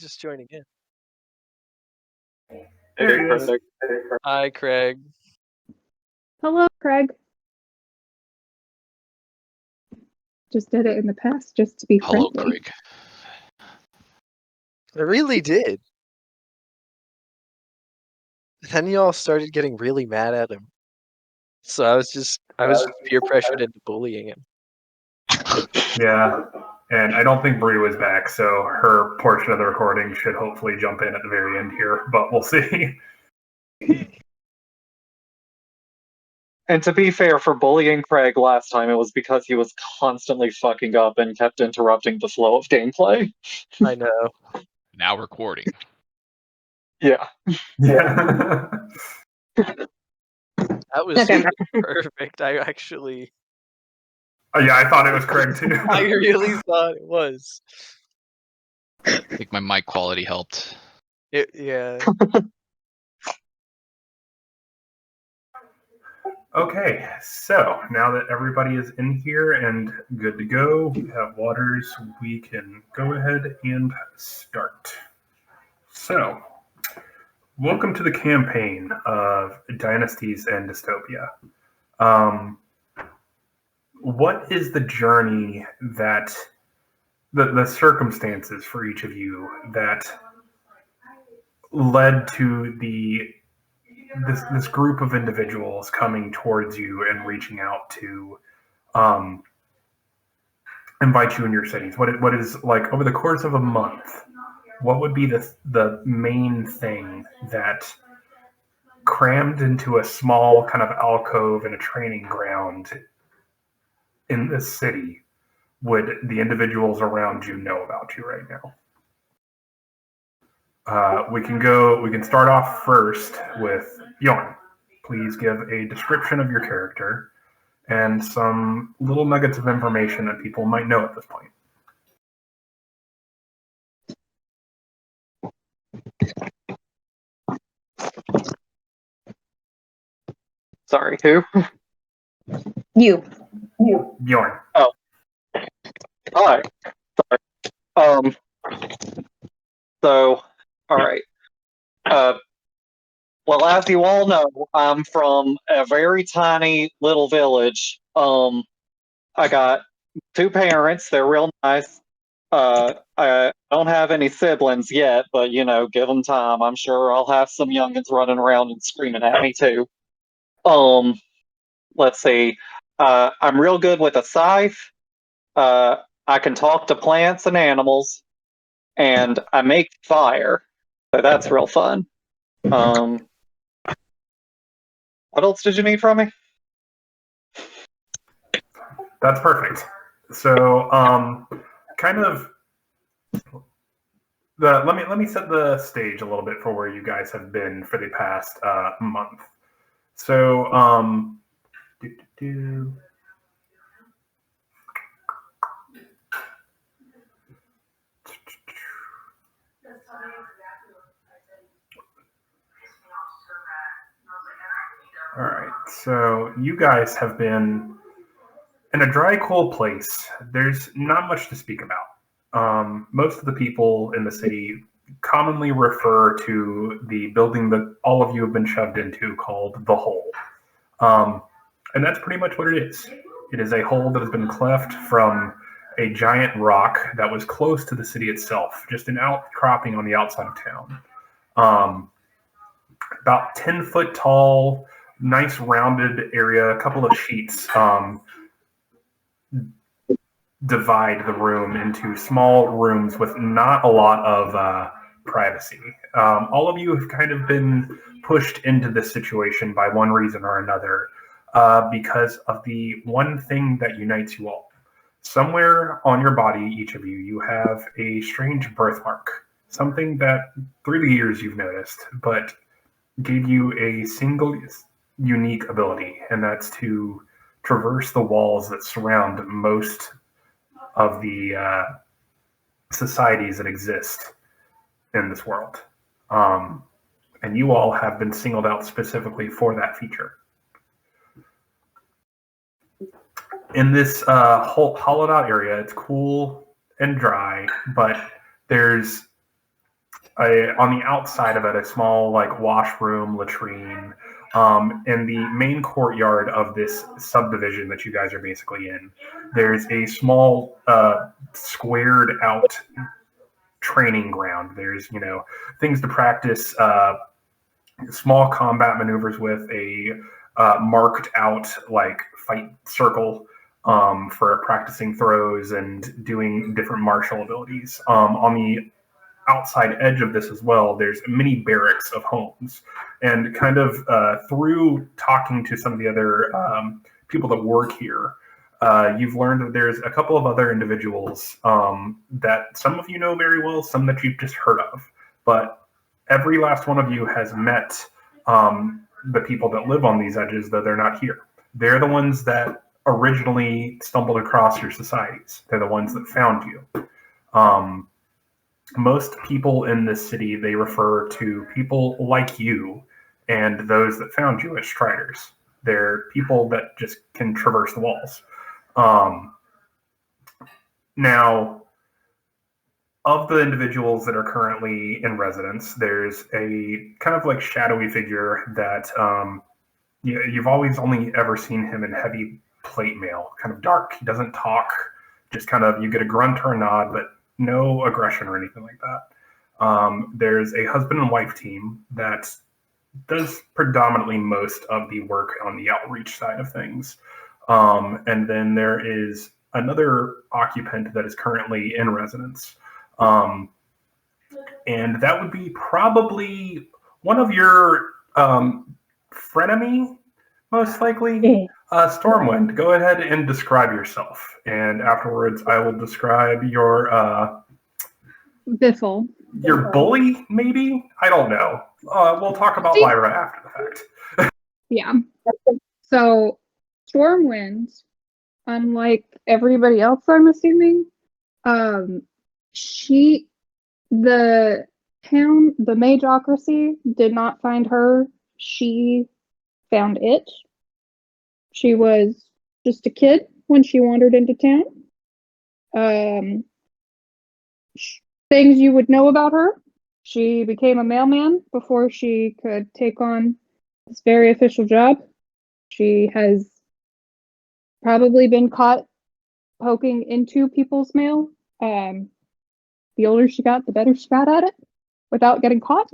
Just joining in. There he is. Hi, Craig. Hello, Craig. Just did it in the past, just to be Hello, friendly. Craig. I really did. Then you all started getting really mad at him. So I was peer pressured into bullying him. Yeah, and I don't think Brie was back, so her portion of the recording should hopefully jump in at the very end here, but we'll see. And to be fair, for bullying Craig last time, it was because he was constantly fucking up and kept interrupting the flow of gameplay. I know. Now recording. Yeah. Yeah. That was Okay. perfect. I actually, Yeah, I thought it was Craig too. I really thought it was. I think my mic quality helped. Yeah. Okay, so now that everybody is in here and good to go, we have waters, we can go ahead and start. So, welcome to the campaign of Dynasties and Dystopia. What is the journey that, the circumstances for each of you that led to this group of individuals coming towards you and reaching out to invite you in your cities? What is like over the course of a month? What would be the main thing that crammed into a small kind of alcove in a training ground in this city would the individuals around you know about you right now? We can start off first with Bjorn. Please give a description of your character and some little nuggets of information that people might know at this point. Sorry, who? You. Bjorn. Hi. Sorry. So, alright. Well, as you all know, I'm from a very tiny little village. I got two parents, they're real nice. I don't have any siblings yet, but give them time. I'm sure I'll have some youngins running around and screaming at me too. Let's see. I'm real good with a scythe. I can talk to plants and animals, and I make fire. So that's real fun. What else did you need from me? That's perfect. So, let me set the stage a little bit for where you guys have been for the past month. So, all right. So you guys have been in a dry, cool place. There's not much to speak about. Most of the people in the city commonly refer to the building that all of you have been shoved into called the Hole. And that's pretty much what it is. It is a hole that has been cleft from a giant rock that was close to the city itself, just an outcropping on the outside of town. About 10 foot tall, nice rounded area, a couple of sheets divide the room into small rooms with not a lot of privacy. All of you have kind of been pushed into this situation by one reason or another because of the one thing that unites you all. Somewhere on your body, each of you, you have a strange birthmark, something that through the years you've noticed, but gave you a single unique ability, and that's to traverse the walls that surround most of the societies that exist in this world. And you all have been singled out specifically for that feature. In this hollowed out area, it's cool and dry, but there's on the outside of it, a small like washroom, latrine. In the main courtyard of this subdivision that you guys are basically in, there's a small squared out training ground. There's things to practice small combat maneuvers with, a marked out like fight circle for practicing throws and doing different martial abilities. On the outside edge of this as well, there's many barracks of homes. And kind of through talking to some of the other people that work here, you've learned that there's a couple of other individuals that some of you know very well, some that you've just heard of. But every last one of you has met the people that live on these edges, though they're not here. They're the ones that originally stumbled across your societies. They're the ones that found you. Most people in this city, they refer to people like you and those that found you as striders. They're people that just can traverse the walls. Now, of the individuals that are currently in residence, there's a kind of like shadowy figure that you've always only ever seen him in heavy plate mail, kind of dark. He doesn't talk, just kind of, you get a grunt or a nod, but no aggression or anything like that. There's a husband and wife team that does predominantly most of the work on the outreach side of things. And then there is another occupant that is currently in residence. And that would be probably one of your frenemy, most likely. Stormwind, go ahead and describe yourself. And afterwards, I will describe your... Biffle. Your bully, maybe? I don't know. We'll talk about Lyra after the fact. Yeah. So, Stormwind, unlike everybody else, I'm assuming, the Mageocracy did not find her. She found it. She was just a kid when she wandered into town. Things you would know about her: she became a mailman before she could take on this very official job. She has probably been caught poking into people's mail. The older she got, the better she got at it without getting caught.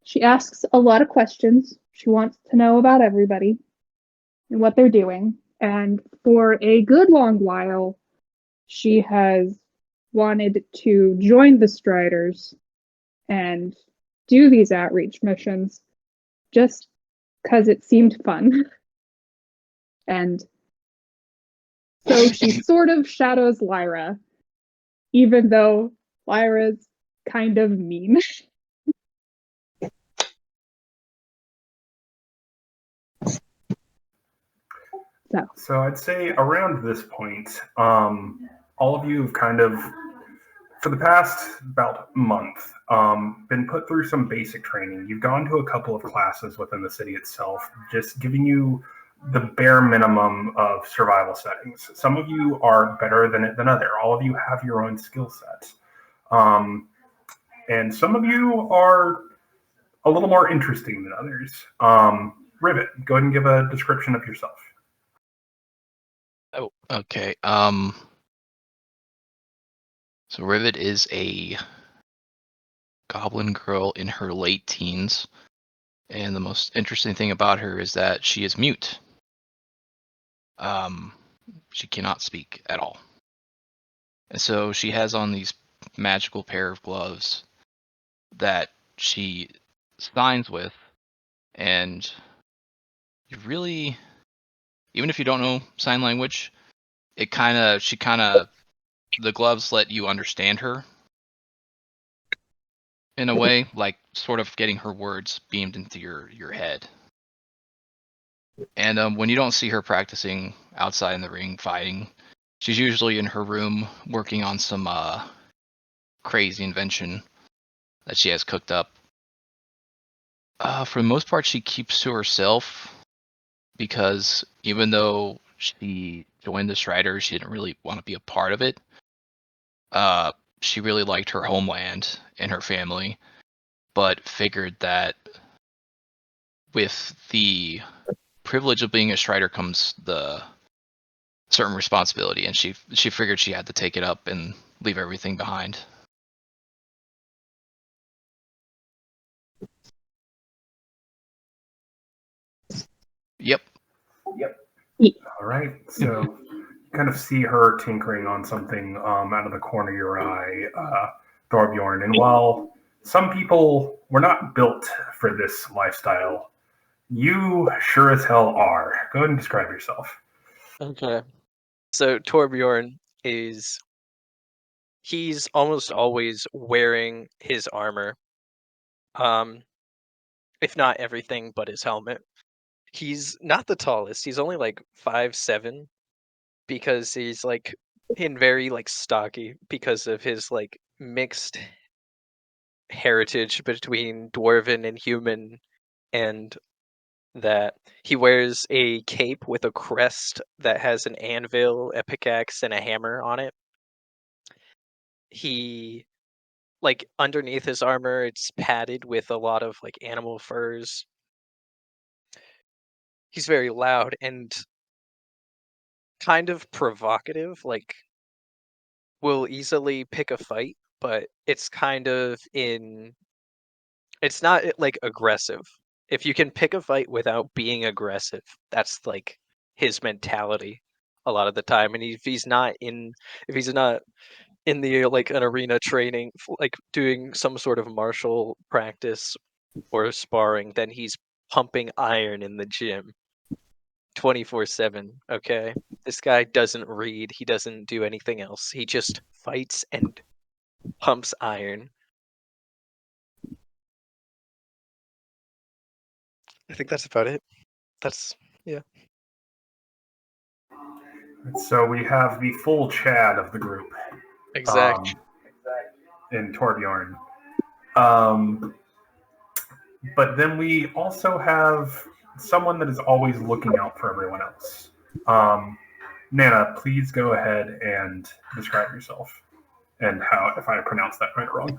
She asks a lot of questions. She wants to know about everybody and what they're doing. And for a good long while, she has wanted to join the Striders and do these outreach missions just because it seemed fun. And so she sort of shadows Lyra, even though Lyra's kind of mean. So I'd say around this point, all of you have kind of, for the past about month, been put through some basic training. You've gone to a couple of classes within the city itself, just giving you the bare minimum of survival settings. Some of you are better than other. All of you have your own skill sets. And some of you are a little more interesting than others. Rivet, go ahead and give a description of yourself. Oh, okay. So Rivet is a goblin girl in her late teens, and the most interesting thing about her is that she is mute. She cannot speak at all. And so she has on these magical pair of gloves that she signs with, and you really, even if you don't know sign language, the gloves let you understand her in a way, like sort of getting her words beamed into your head. And when you don't see her practicing outside in the ring fighting, she's usually in her room working on some crazy invention that she has cooked up. For the most part, she keeps to herself because even though she joined the Striders, she didn't really want to be a part of it. she really liked her homeland and her family, but figured that with the privilege of being a Strider comes the certain responsibility, and she figured she had to take it up and leave everything behind. Yep. All right. So you kind of see her tinkering on something out of the corner of your eye, Thorbjorn. And while some people were not built for this lifestyle, you sure as hell are. Go ahead and describe yourself. Okay. So Torbjorn he's almost always wearing his armor. If not everything but his helmet. He's not the tallest. He's only like 5'7", because he's like in very like stocky because of his like mixed heritage between dwarven and human, and that he wears a cape with a crest that has an anvil, a pickaxe, and a hammer on it. He like underneath his armor, it's padded with a lot of like animal furs. He's very loud and kind of provocative, like will easily pick a fight, but it's kind of it's not like aggressive. If you can pick a fight without being aggressive, that's like his mentality a lot of the time. And if he's not in the like an arena training, like doing some sort of martial practice or sparring, then he's pumping iron in the gym 24/7. Okay, this guy doesn't read. He doesn't do anything else. He just fights and pumps iron. I think that's about it. Yeah. So we have the full Chad of the group. Exact. In Torbjorn. But then we also have someone that is always looking out for everyone else. Nana, please go ahead and describe yourself and how, if I pronounced that right or wrong.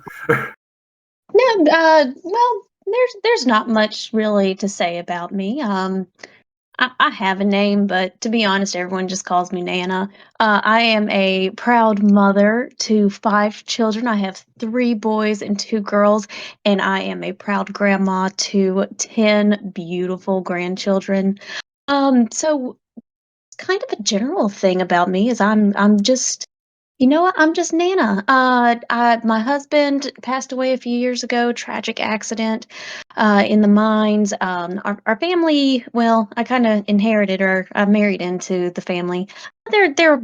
No, well, there's not much really to say about me. I have a name, but to be honest, everyone just calls me Nana. I am a proud mother to 5 children. I have 3 boys and 2 girls, and I am a proud grandma to 10 beautiful grandchildren. So kind of a general thing about me is I'm just what? I'm just Nana. My husband passed away a few years ago, tragic accident in the mines. Our family, well, I kind of inherited or I married into the family. They're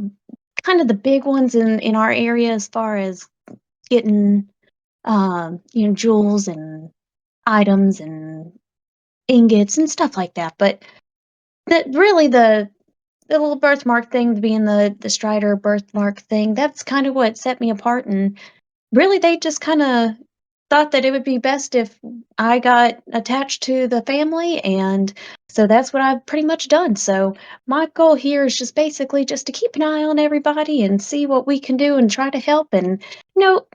kind of the big ones in our area as far as getting jewels and items and ingots and stuff like that. But really the little birthmark thing being the Strider birthmark thing, that's kind of what set me apart, and really, they just kinda thought that it would be best if I got attached to the family, and so that's what I've pretty much done. So my goal here is just basically just to keep an eye on everybody and see what we can do and try to help, and,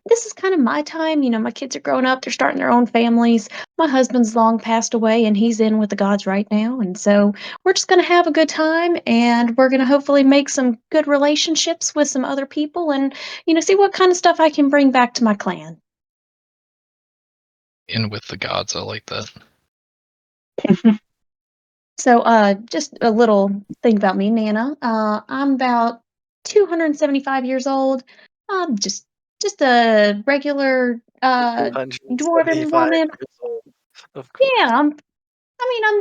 this is kind of my time. My kids are growing up, they're starting their own families. My husband's long passed away, and he's in with the gods right now, and so we're just gonna have a good time, and we're gonna hopefully make some good relationships with some other people and see what kind of stuff I can bring back to my clan. In with the gods, I like that. So, just a little thing about me, Nana. I'm about 275 years old. Just a regular dwarven 275 woman. years old. Of Yeah, course.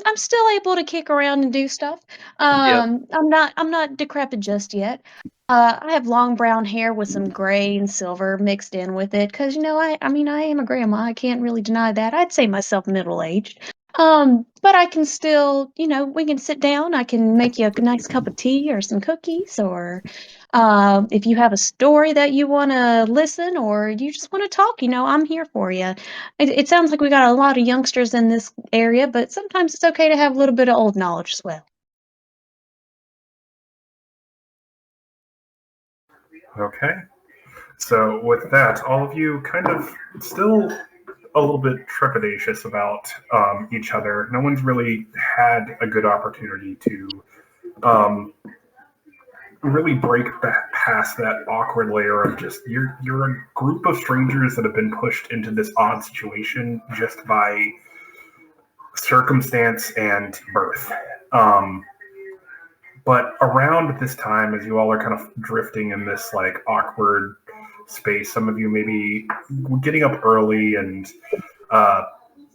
I'm still able to kick around and do stuff. Yep. I'm not decrepit just yet. I have long brown hair with some gray and silver mixed in with it, because I am a grandma. I can't really deny that. I'd say myself middle aged. But I can still, we can sit down. I can make you a nice cup of tea or some cookies, or if you have a story that you want to listen or you just want to talk, I'm here for you. It sounds like we got a lot of youngsters in this area, but sometimes it's okay to have a little bit of old knowledge as well. Okay. So with that, all of you kind of still a little bit trepidatious about each other. No one's really had a good opportunity to really break past that awkward layer of just you're a group of strangers that have been pushed into this odd situation just by circumstance and birth. But around this time, as you all are kind of drifting in this like awkward space, some of you maybe getting up early, and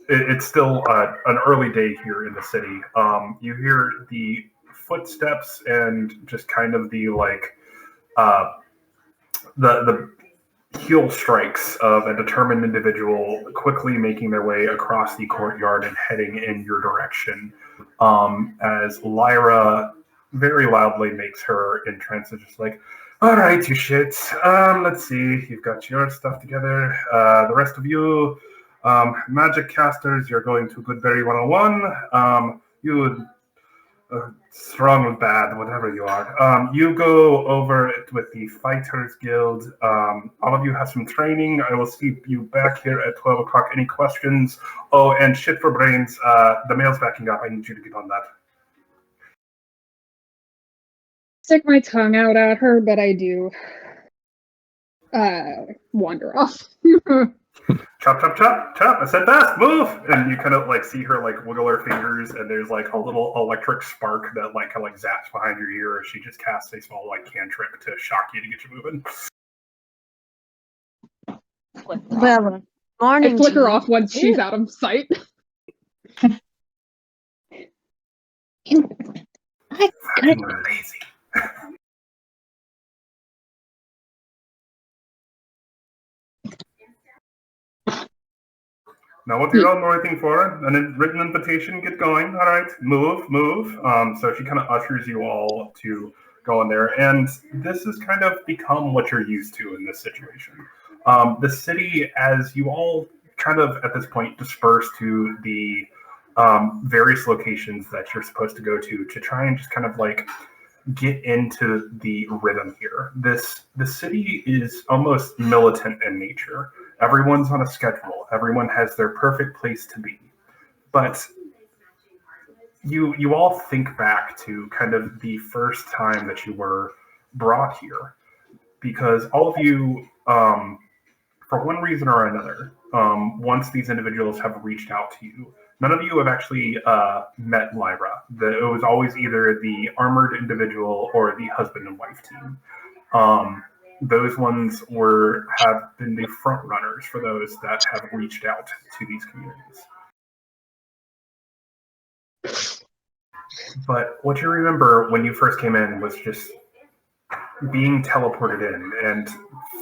it's still an early day here in the city. You hear the footsteps and just kind of the like the heel strikes of a determined individual quickly making their way across the courtyard and heading in your direction. As Lyra very loudly makes her entrance, it's just like, all right, you shits. Let's see. You've got your stuff together. The rest of you, magic casters, you're going to Goodberry 101. You strong or bad, whatever you are. You go over it with the Fighters Guild. All of you have some training. I will see you back here at 12 o'clock. Any questions? Oh, and shit for brains. The mail's backing up. I need you to get on that. Stick my tongue out at her, but I do wander off. Chop, chop, chop, chop. I said fast, move. And you kind of like see her like wiggle her fingers, and there's like a little electric spark that like kind of like zaps behind your ear as she just casts a small like cantrip to shock you to get you moving. Well, morning. I flick her to you. off once she's out of sight. Fucking lazy. Now, what you're all waiting for, an written invitation, get going. All right, move, move. So she kind of ushers you all to go in there. And this has kind of become what you're used to in this situation. The city, as you all kind of at this point disperse to the various locations that you're supposed to go to try and just kind of like get into the rhythm here. The city is almost militant in nature. Everyone's on a schedule. Everyone has their perfect place to be. But you all think back to kind of the first time that you were brought here, because all of you, for one reason or another, once these individuals have reached out to you, none of you have actually met Lyra. It was always either the armored individual or the husband and wife team. Those ones have been the front runners for those that have reached out to these communities. But what you remember when you first came in was just being teleported in. And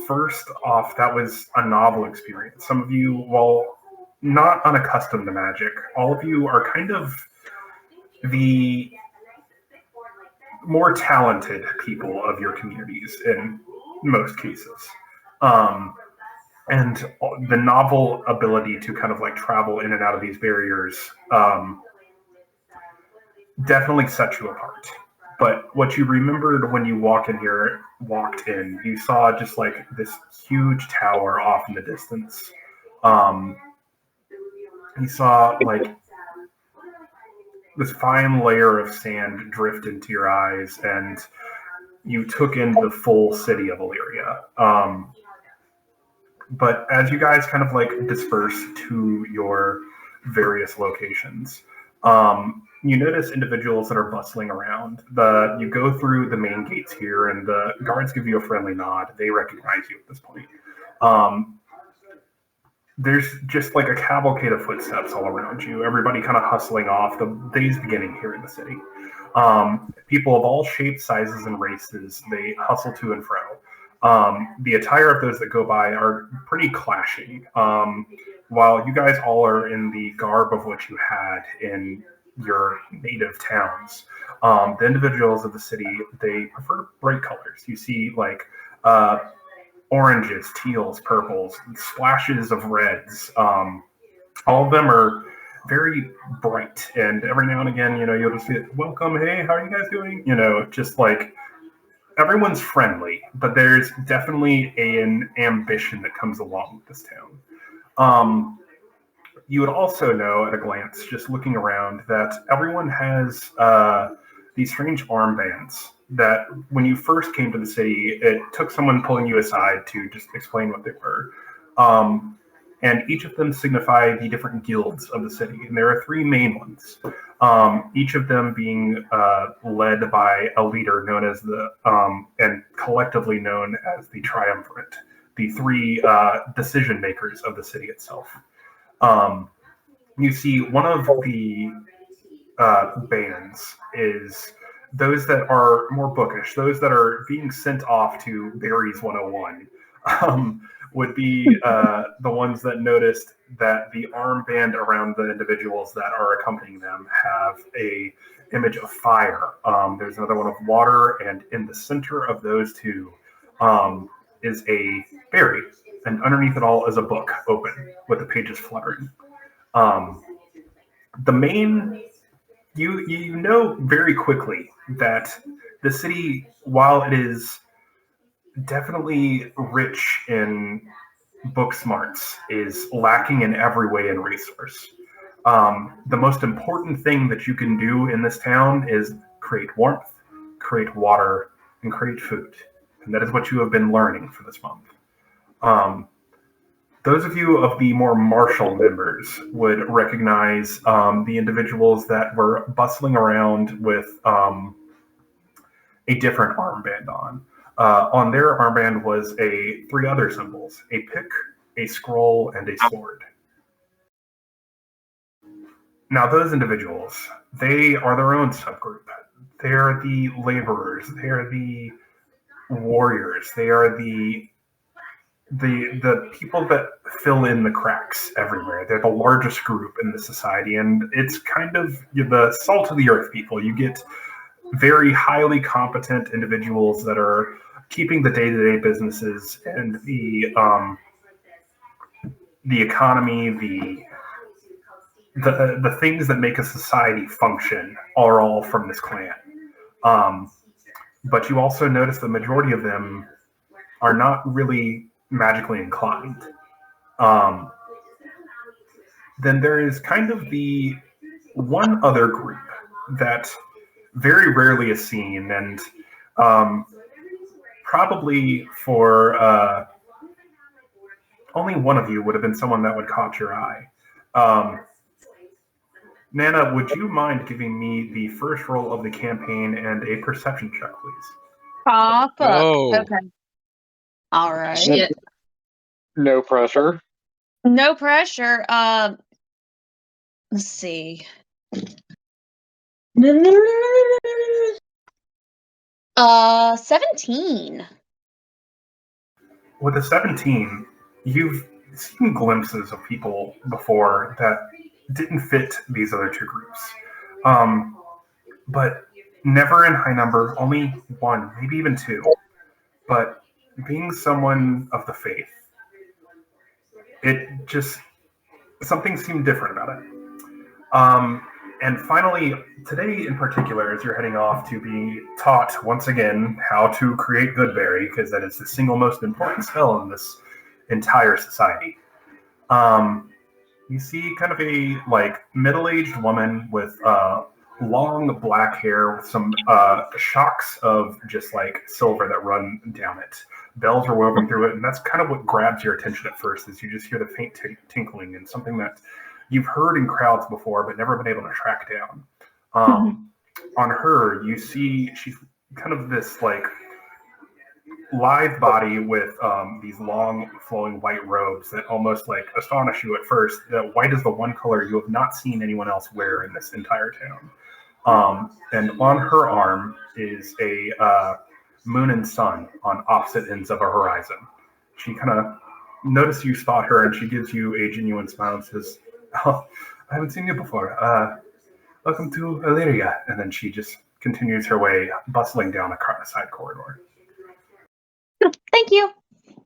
first off, that was a novel experience. Some of you, while not unaccustomed to magic, all of you are kind of the more talented people of your communities in most cases. And the novel ability to kind of like travel in and out of these barriers definitely sets you apart. But what you remembered when you walked in, you saw just like this huge tower off in the distance. You saw like this fine layer of sand drift into your eyes, and you took in the full city of Illyria. But as you guys kind of like disperse to your various locations, you notice individuals that are bustling around. You go through the main gates here, and the guards give you a friendly nod. They recognize you at this point. There's just like a cavalcade of footsteps all around you. Everybody kind of hustling off. The day's beginning here in the city. People of all shapes, sizes, and races, they hustle to and fro. The attire of those that go by are pretty clashing. While you guys all are in the garb of what you had in your native towns, the individuals of the city, they prefer bright colors. You see like oranges, teals, purples, splashes of reds. All of them are very bright, and every now and again, you'll just see it, welcome, hey, how are you guys doing? Just like everyone's friendly, but there's definitely an ambition that comes along with this town. You would also know at a glance, just looking around, that everyone has these strange armbands that when you first came to the city, it took someone pulling you aside to just explain what they were. And each of them signify the different guilds of the city. And there are three main ones, each of them being led by a leader known as and collectively known as the Triumvirate, the three decision makers of the city itself. You see, one of the bands is those that are more bookish, those that are being sent off to Barry's 101, would be the ones that noticed that the armband around the individuals that are accompanying them have a image of fire. There's another one of water, and in the center of those two is a berry, and underneath it all is a book open with the pages fluttering. The main, you know very quickly that the city, while it is definitely rich in book smarts, is lacking in every way in resource. The most important thing that you can do in this town is create warmth, create water, and create food. And that is what you have been learning for this month. Those of you of the more martial members would recognize the individuals that were bustling around with a different armband on. On their armband was three other symbols: a pick, a scroll, and a sword. Now, those individuals, they are their own subgroup. They are the laborers. They are the warriors. They are the people that fill in the cracks everywhere. They're the largest group in the society, and it's kind of the salt of the earth people. You get very highly competent individuals that are keeping the day-to-day businesses and the economy, the things that make a society function are all from this clan. But you also notice the majority of them are not really magically inclined. Then there is kind of the one other group that very rarely is seen, and probably for only one of you would have been someone that would caught your eye. Nana, would you mind giving me the first roll of the campaign and a perception check, please? Aw, fuck. Go. Okay. All right. Shit. No pressure. No pressure. Let's see. 17. With a 17, you've seen glimpses of people before that didn't fit these other two groups. But never in high number, only one, maybe even two. But being someone of the faith, it just, something seemed different about it. And finally, today in particular, as you're heading off to be taught once again how to create Goodberry, because that is the single most important spell in this entire society. You see kind of a middle-aged woman with long black hair with some shocks of just silver that run down it. Bells are woven through it, and that's kind of what grabs your attention at first, is you just hear the faint tinkling, and something that you've heard in crowds before but never been able to track down. On her, you see she's kind of this lithe body with these long flowing white robes that almost astonish you at first. White is the one color you have not seen anyone else wear in this entire town. And on her arm is a moon and sun on opposite ends of a horizon. She kind of notices you spot her, and she gives you a genuine smile and says, "Oh, I haven't seen you before. Welcome to Illyria." And then she just continues her way, bustling down a side corridor. Thank you.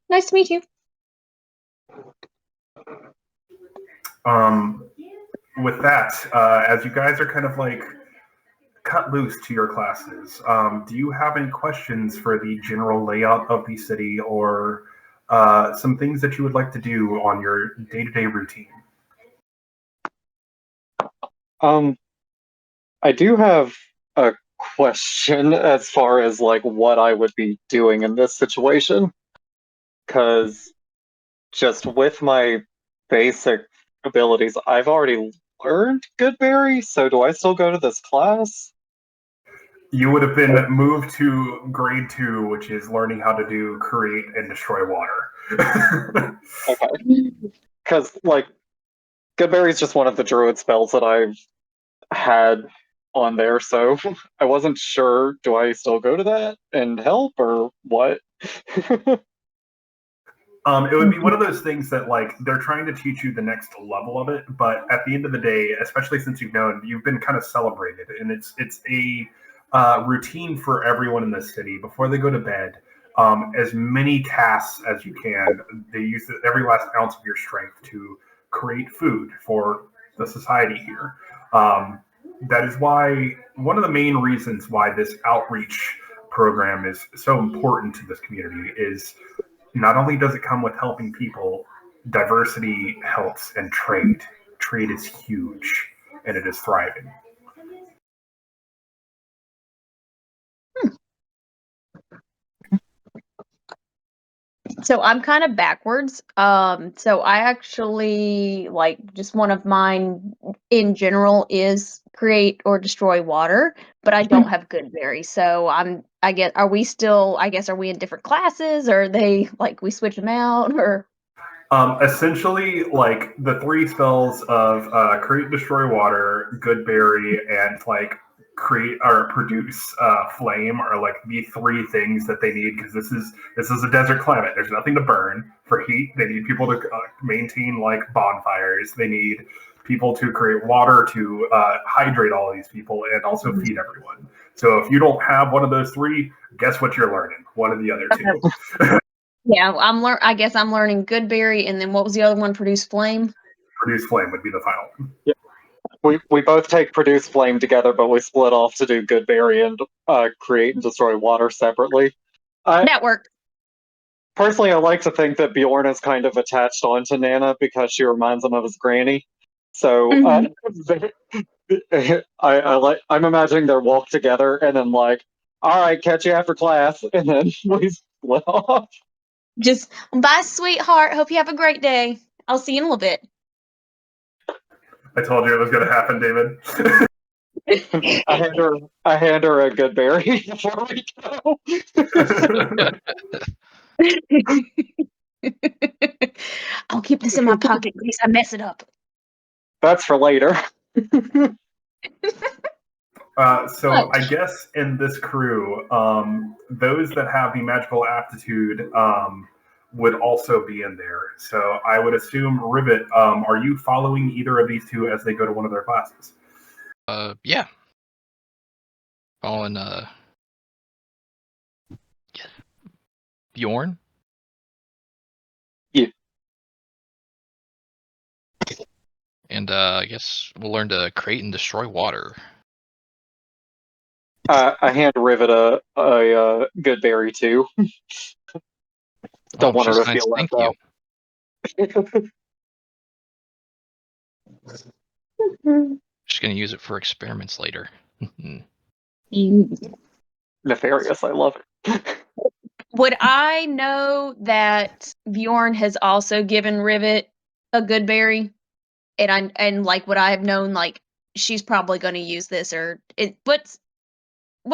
Nice to meet you. With that, as you guys are kind of cut loose to your classes. Do you have any questions for the general layout of the city or some things that you would like to do on your day-to-day routine? I do have a question as far as like what I would be doing in this situation, because just with my basic abilities, I've already learned Goodberry, so do I still go to this class? You would have been moved to grade 2, which is learning how to do create and destroy water. Okay. Because, like, Goodberry is just one of the druid spells that I've had on there, so I wasn't sure, do I still go to that and help, or what? It would be one of those things that like they're trying to teach you the next level of it, but at the end of the day, especially since you've been kind of celebrated, and it's a routine for everyone in the city before they go to bed. As many tasks as you can. They use every last ounce of your strength to create food for the society here. That is why one of the main reasons why this outreach program is so important to this community is not only does it come with helping people, diversity helps and trade. Trade is huge and it is thriving. So I'm kind of backwards. So I actually like just one of mine in general is create or destroy water, but I don't have Goodberry. So I guess are we still are we in different classes or are they like we switch them out or Essentially, like the 3 spells of create, destroy water, good berry, and like create or produce flame are like the 3 things that they need because this is a desert climate. There's nothing to burn. For heat, they need people to maintain like bonfires. They need people to create water to hydrate all of these people and also feed everyone. So if you don't have one of those 3, guess what you're learning? One of the other 2. yeah, I guess I'm learning Goodberry and then what was the other one? Produce flame? Produce flame would be the final one. Yeah. We both take produce flame together, but we split off to do Goodberry and create and destroy water separately. That worked. Personally, I like to think that Bjorn is kind of attached onto Nana because she reminds him of his granny. So I'm imagining their walk together and then like, all right, catch you after class, and then we split off. Just bye, sweetheart. Hope you have a great day. I'll see you in a little bit. I told you it was going to happen, David. I hand her a good berry before we go. I'll keep this in my pocket in case I mess it up. That's for later. So I guess in this crew, those that have the magical aptitude would also be in there. So I would assume, Rivet, are you following either of these 2 as they go to one of their classes? Yeah. Following Bjorn? Yeah. And I guess we'll learn to create and destroy water. I hand Rivet a good berry too. Don't want her to nice. feel left Thank out. Just gonna use it for experiments later. Nefarious, I love it. Would I know that Bjorn has also given Rivet a good berry? And like would I have known like she's probably going to use this or what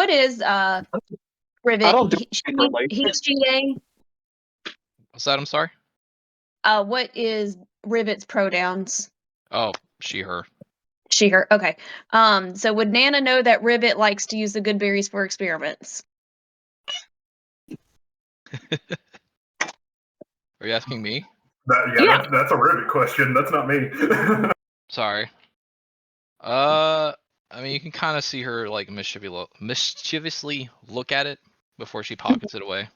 is Rivet? I don't do it secretly. He's GA. What's that? I'm sorry. What is Rivet's pronouns? Oh, she, her. She, her. Okay. So would Nana know that Rivet likes to use the good berries for experiments? Are you asking me? That's a Rivet question. That's not me. Sorry. I mean, you can kind of see her like mischievously look at it before she pockets it away.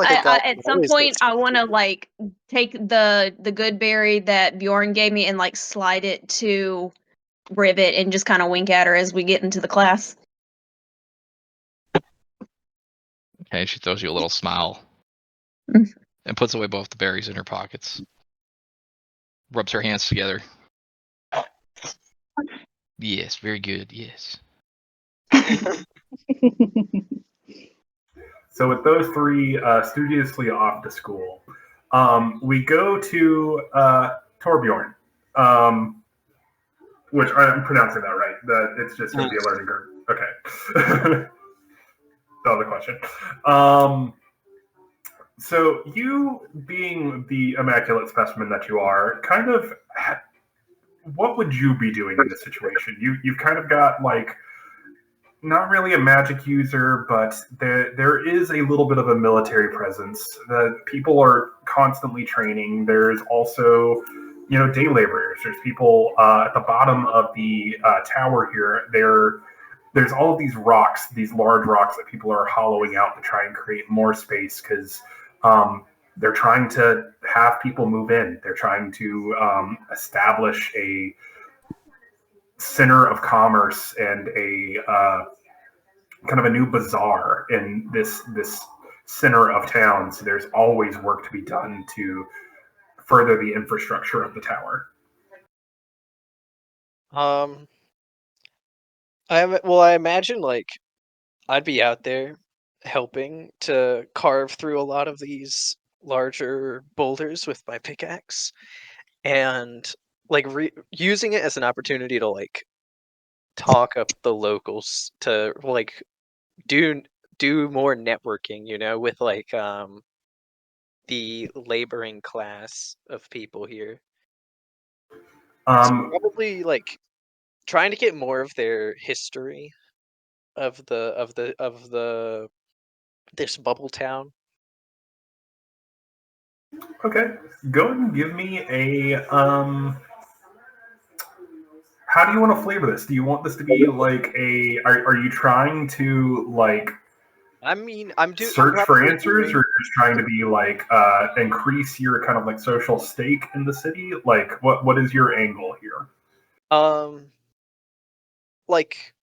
At some point, I want to like take the good berry that Bjorn gave me and like slide it to ribbit and just kind of wink at her as we get into the class. Okay, she throws you a little smile Mm. and puts away both the berries in her pockets. Rubs her hands together. Yes, very good. Yes. So with those three studiously off to school, we go to Torbjorn, which I'm pronouncing that right. It's just going to be a learning curve. Okay. That was the question. So you, being the immaculate specimen that you are, kind of, what would you be doing in this situation? You've kind of got like, not really a magic user, but there is a little bit of a military presence. The people are constantly training. There's also, day laborers. There's people at the bottom of the tower here. There's all of these rocks, these large rocks that people are hollowing out to try and create more space because they're trying to have people move in. They're trying to establish a center of commerce and a kind of a new bazaar in this center of town. So there's always work to be done to further the infrastructure of the tower. I imagine like I'd be out there helping to carve through a lot of these larger boulders with my pickaxe, and like using it as an opportunity to like talk up the locals to like do more networking, with like the laboring class of people here. So probably like trying to get more of their history of this bubble town. Okay, go ahead and give me a how do you want to flavor this? Do you want this to be like are you trying to like I mean, I'm search for probably answers, doing or just trying to be like increase your kind of like social stake in the city? Like what is your angle here? like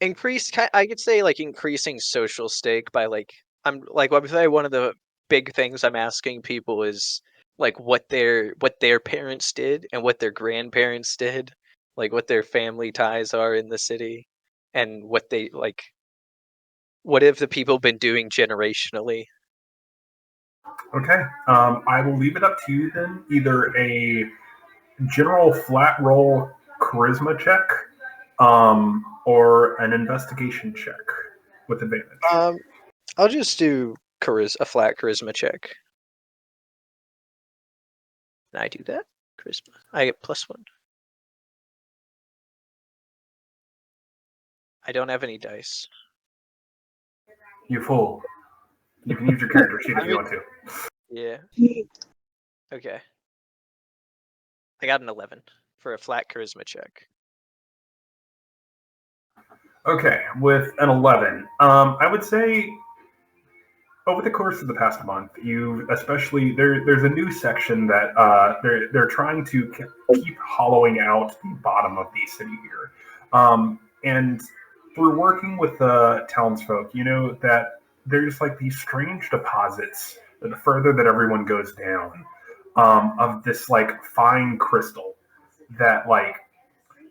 I could say like increasing social stake by like I would say one of the big things I'm asking people is like what their parents did and what their grandparents did, like what their family ties are in the city, and what have the people been doing generationally. Okay, I will leave it up to you then. Either a general flat roll charisma check, or an investigation check with advantage. I'll just do a flat charisma check. Can I do that? Charisma. I get +1. I don't have any dice. You fool. You can use your character sheet if you want to. Yeah. Okay. I got an 11 for a flat charisma check. Okay, with an 11, I would say over the course of the past month, you especially there's a new section that they're trying to keep hollowing out the bottom of the city here, and through working with the townsfolk, you know that there's like these strange deposits the further that everyone goes down, of this like fine crystal that like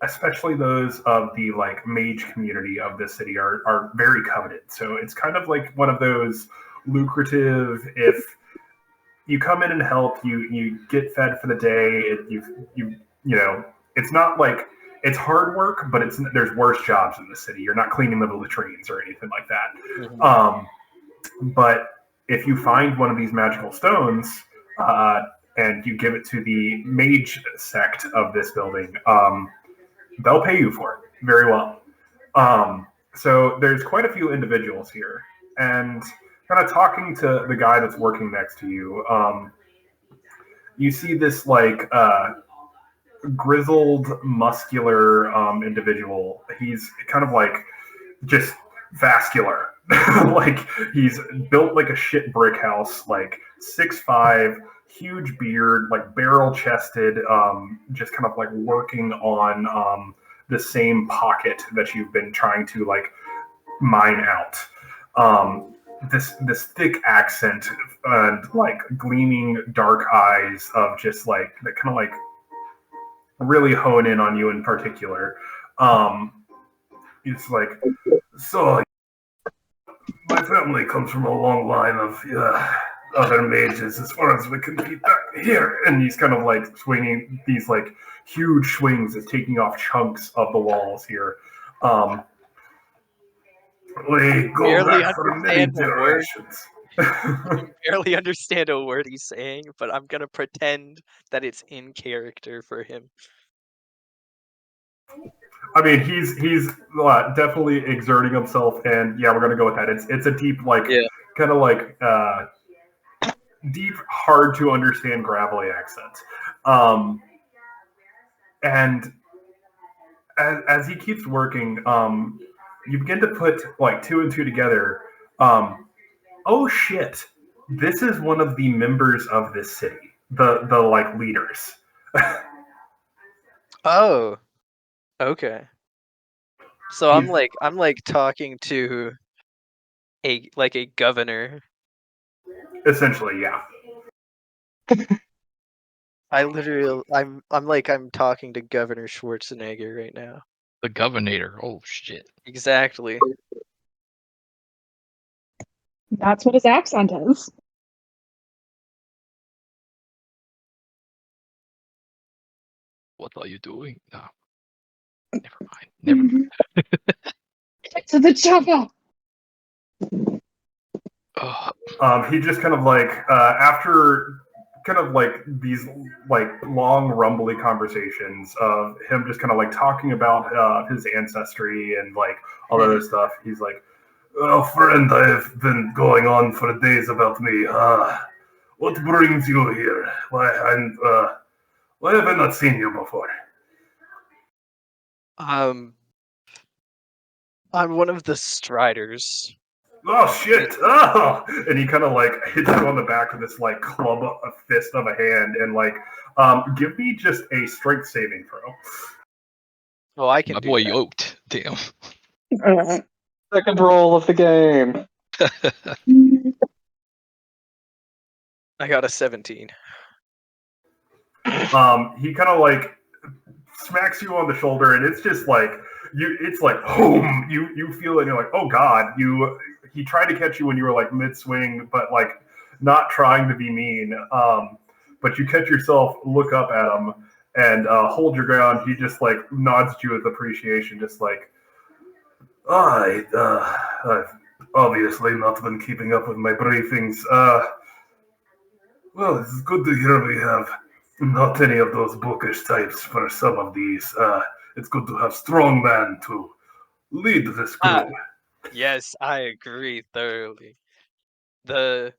especially those of the like mage community of the city are very coveted. So it's kind of like one of those lucrative, if you come in and help, you get fed for the day. It's not like it's hard work, but there's worse jobs in the city. You're not cleaning the latrines or anything like that. But if you find one of these magical stones and you give it to the mage sect of this building, they'll pay you for it very well. So there's quite a few individuals here, and kind of talking to the guy that's working next to you, you see this like grizzled, muscular individual. He's kind of like just vascular. Like he's built like a shit brick house, like 6'5", huge beard, like barrel chested, just kind of like working on the same pocket that you've been trying to like mine out. This thick accent and like gleaming dark eyes of just like that kind of like really hone in on you in particular. It's like, so my family comes from a long line of other mages as far as we can keep back here. And he's kind of like swinging these like huge swings that's taking off chunks of the walls here. We go Barely back for many understand a word. generations. I barely understand a word he's saying, but I'm gonna pretend that it's in character for him. I mean, he's definitely exerting himself, and yeah, we're gonna go with that. It's a deep, like, kind of like deep, hard to understand gravelly accent. And as he keeps working, you begin to put like two and two together. Oh shit! This is one of the members of this city, the like leaders. Oh, okay. So I'm like talking to a governor. Essentially, yeah. I'm talking to Governor Schwarzenegger right now. The Governator. Oh shit. Exactly. That's what his accent is. What are you doing? No. Never mind. Never mind. Get to the chopper. He just kind of like after kind of like these like long rumbly conversations of him just kind of like talking about his ancestry and like all that other stuff. He's like, "Oh, friend, I've been going on for days about me. What brings you here? Why have I not seen you before?" I'm one of the Striders. Oh shit! Oh, and he kind of like hits you on the back with this like club, a fist of a hand, and like, give me just a strength saving throw. Oh, I can. My do boy that. yoked. Damn. Second roll of the game. I got a 17. He kind of like smacks you on the shoulder, and it's just like it's like boom. You feel it, and you're like, oh god. He tried to catch you when you were like mid swing, but like not trying to be mean. But you catch yourself, look up at him, and hold your ground. He just like nods at you with appreciation, just like, I've obviously not been keeping up with my briefings. Well, it's good to hear we have not any of those bookish types for some of these. It's good to have strong man to lead this group. Yes, I agree thoroughly. I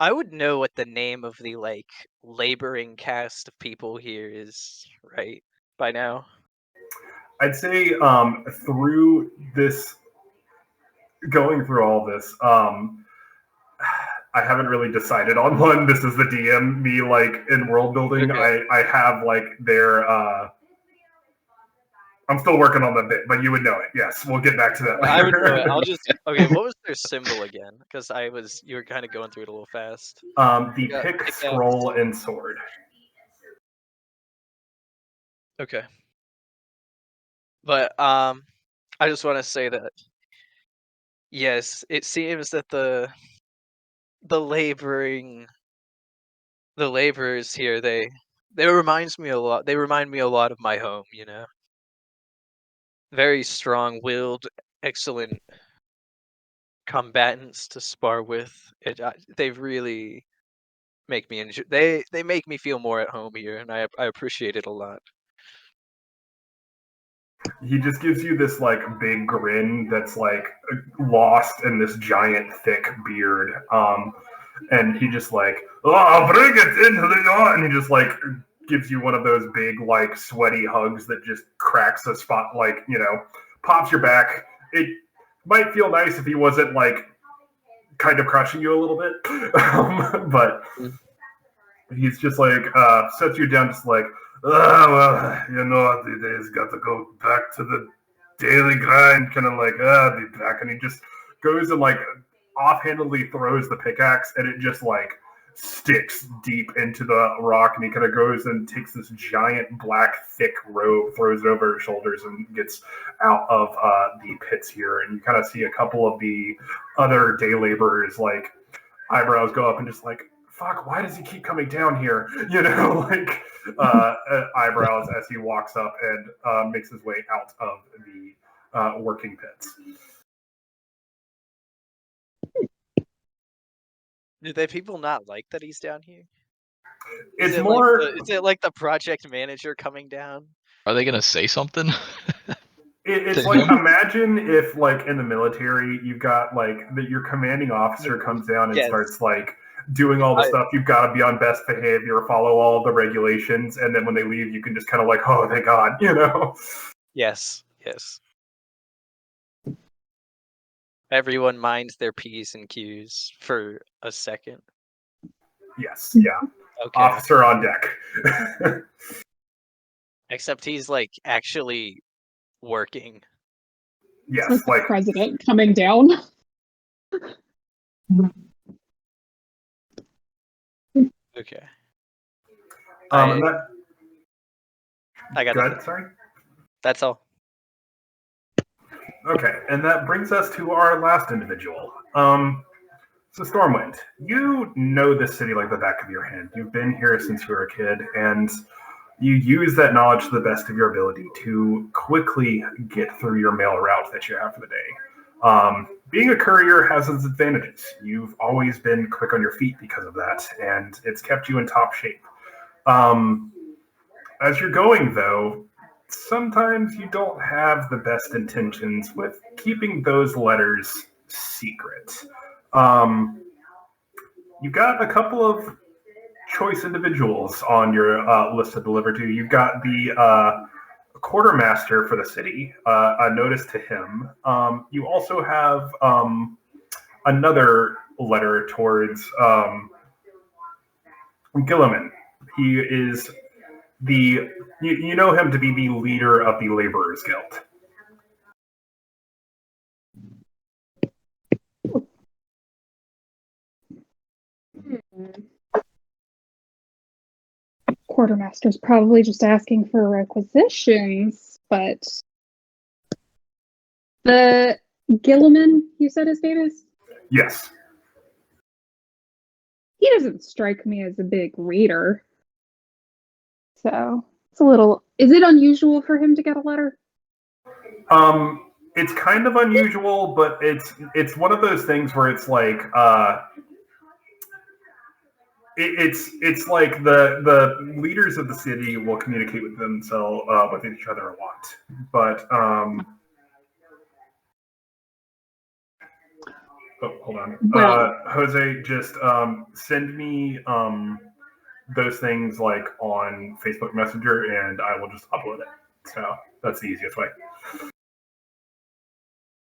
would know what the name of the like laboring cast of people here is, right? By now. I'd say through this, going through all this, I haven't really decided on one. This is the DM, me like in world building. Okay. I have like their I'm still working on the bit, but you would know it. Yes, we'll get back to that later. I would know it. I'll just okay. What was their symbol again? Because you were kind of going through it a little fast. The pick, scroll, and sword. Okay. But I just want to say that yes, it seems that the laborers here they remind me a lot. They remind me a lot of my home. You know, very strong-willed, excellent combatants to spar with. They really make me enjoy. They make me feel more at home here, and I appreciate it a lot. He just gives you this like big grin that's like lost in this giant thick beard. And he just like, oh, bring it into the yacht, and he just like gives you one of those big like sweaty hugs that just cracks a spot, like, you know, pops your back. It might feel nice if he wasn't like kind of crushing you a little bit, but he's just like sets you down, just like, well, the day's got to go back to the daily grind, kind of like, I'll be back. And he just goes and like offhandedly throws the pickaxe, and it just like sticks deep into the rock. And he kind of goes and takes this giant black thick robe, throws it over his shoulders, and gets out of the pits here. And you kind of see a couple of the other day laborers like eyebrows go up and just like, fuck, why does he keep coming down here? Like eyebrows as he walks up and makes his way out of the working pits. Do the people not like that he's down here? It's more. Is it like the project manager coming down? Are they gonna say something? It's like, imagine if, like, in the military, you've got, like, your commanding officer comes down and starts, like, doing all the stuff. You've got to be on best behavior, follow all the regulations, and then when they leave, you can just kind of like, oh, thank God, Yes. Everyone minds their P's and Q's for a second. Yes, yeah. Okay. Officer on deck. Except he's, like, actually working. Yes, the like president coming down. Okay. I got nothing. Sorry. That's all. Okay, and that brings us to our last individual. So Stormwind, you know this city like the back of your hand. You've been here since you were a kid, and you use that knowledge to the best of your ability to quickly get through your mail route that you have for the day. Being a courier has its advantages. You've always been quick on your feet because of that, and it's kept you in top shape. As you're going, though, sometimes you don't have the best intentions with keeping those letters secret. You got a couple of choice individuals on your list to deliver to. You've got the quartermaster for the city, a notice to him. You also have another letter towards Gilliman. He is you know him to be the leader of the Laborers Guild. Quartermaster's probably just asking for requisitions, but the Gilliman, you said his name is? Yes. He doesn't strike me as a big reader. So it's a little. Is it unusual for him to get a letter? It's kind of unusual, but it's one of those things where it's like it's like the leaders of the city will communicate with themselves with each other a lot, but hold on, Jose, just send me those things like on Facebook Messenger, and I will just upload it. So that's the easiest way.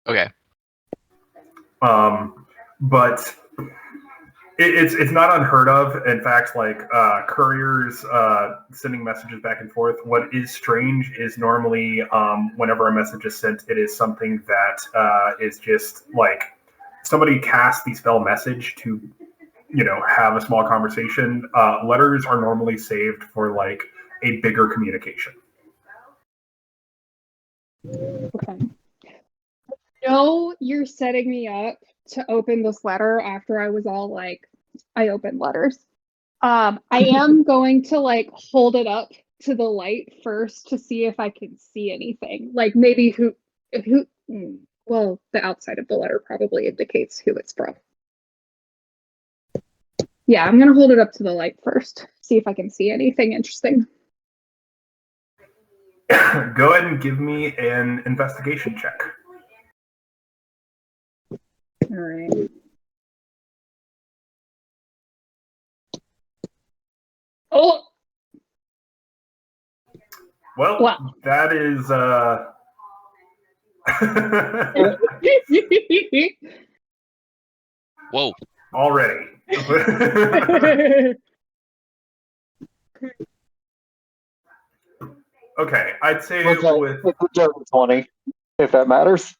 Okay. But it's not unheard of. In fact, like couriers sending messages back and forth. What is strange is normally whenever a message is sent, it is something that is just like somebody casts the spell message to have a small conversation. Letters are normally saved for like a bigger communication. Okay. No, you're setting me up to open this letter after I was all like, I opened letters. I am going to like hold it up to the light first to see if I can see anything. Like maybe well, the outside of the letter probably indicates who it's from. Yeah, I'm gonna hold it up to the light first, see if I can see anything interesting. Go ahead and give me an investigation check. All right. Oh. Well, wow. That is Whoa. Already. Okay, I'd say Okay, with it's a dirty 20, if that matters.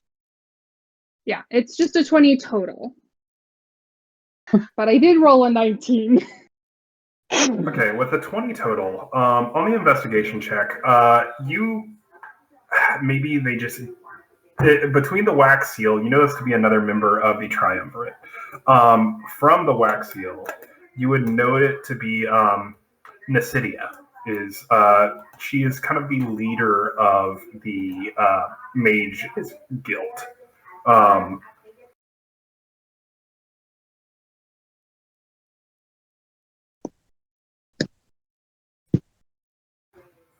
Yeah, it's just a 20 total. But I did roll a 19. okay, with a 20 total, on the investigation check, you maybe they just between the wax seal, you know this to be another member of the triumvirate. From the wax seal, you would note it to be Nasidia. She is kind of the leader of the mage guild. Um,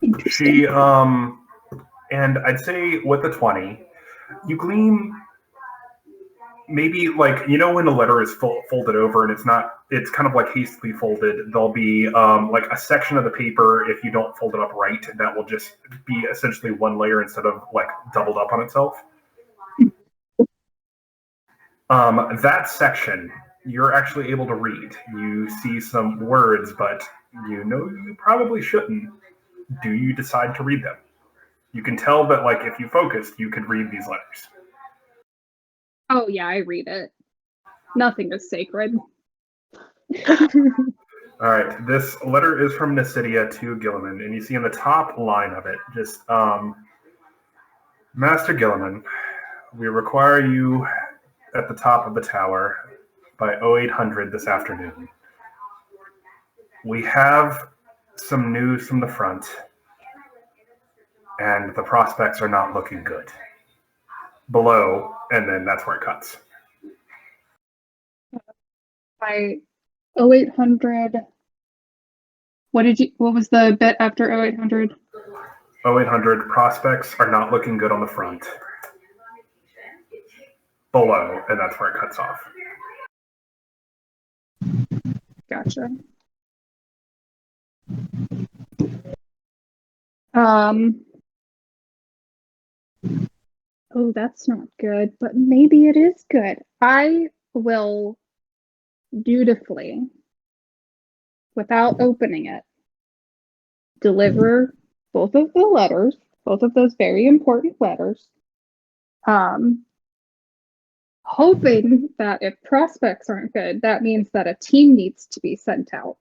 Interesting. she and I'd say with the 20, you glean maybe like when a letter is folded over and it's kind of like hastily folded. There'll be like a section of the paper, if you don't fold it up right, that will just be essentially one layer instead of like doubled up on itself. That section you're actually able to read. You see some words, but you probably shouldn't. Do you decide to read them? You can tell that like if you focused, you could read these letters. Oh yeah, I read it. Nothing is sacred. All right, this letter is from Nasidia to Gilliman, and you see in the top line of it, just Master Gilliman, we require you at the top of the tower by 0800 this afternoon. We have some news from the front, and the prospects are not looking good. Below, and then that's where it cuts. By 0800. What was the bit after 0800? 0800 prospects are not looking good on the front. Below, and that's where it cuts off. Gotcha. Oh, that's not good, but maybe it is good. I will dutifully, without opening it, deliver both of the letters, both of those very important letters, hoping that if prospects aren't good, that means that a team needs to be sent out.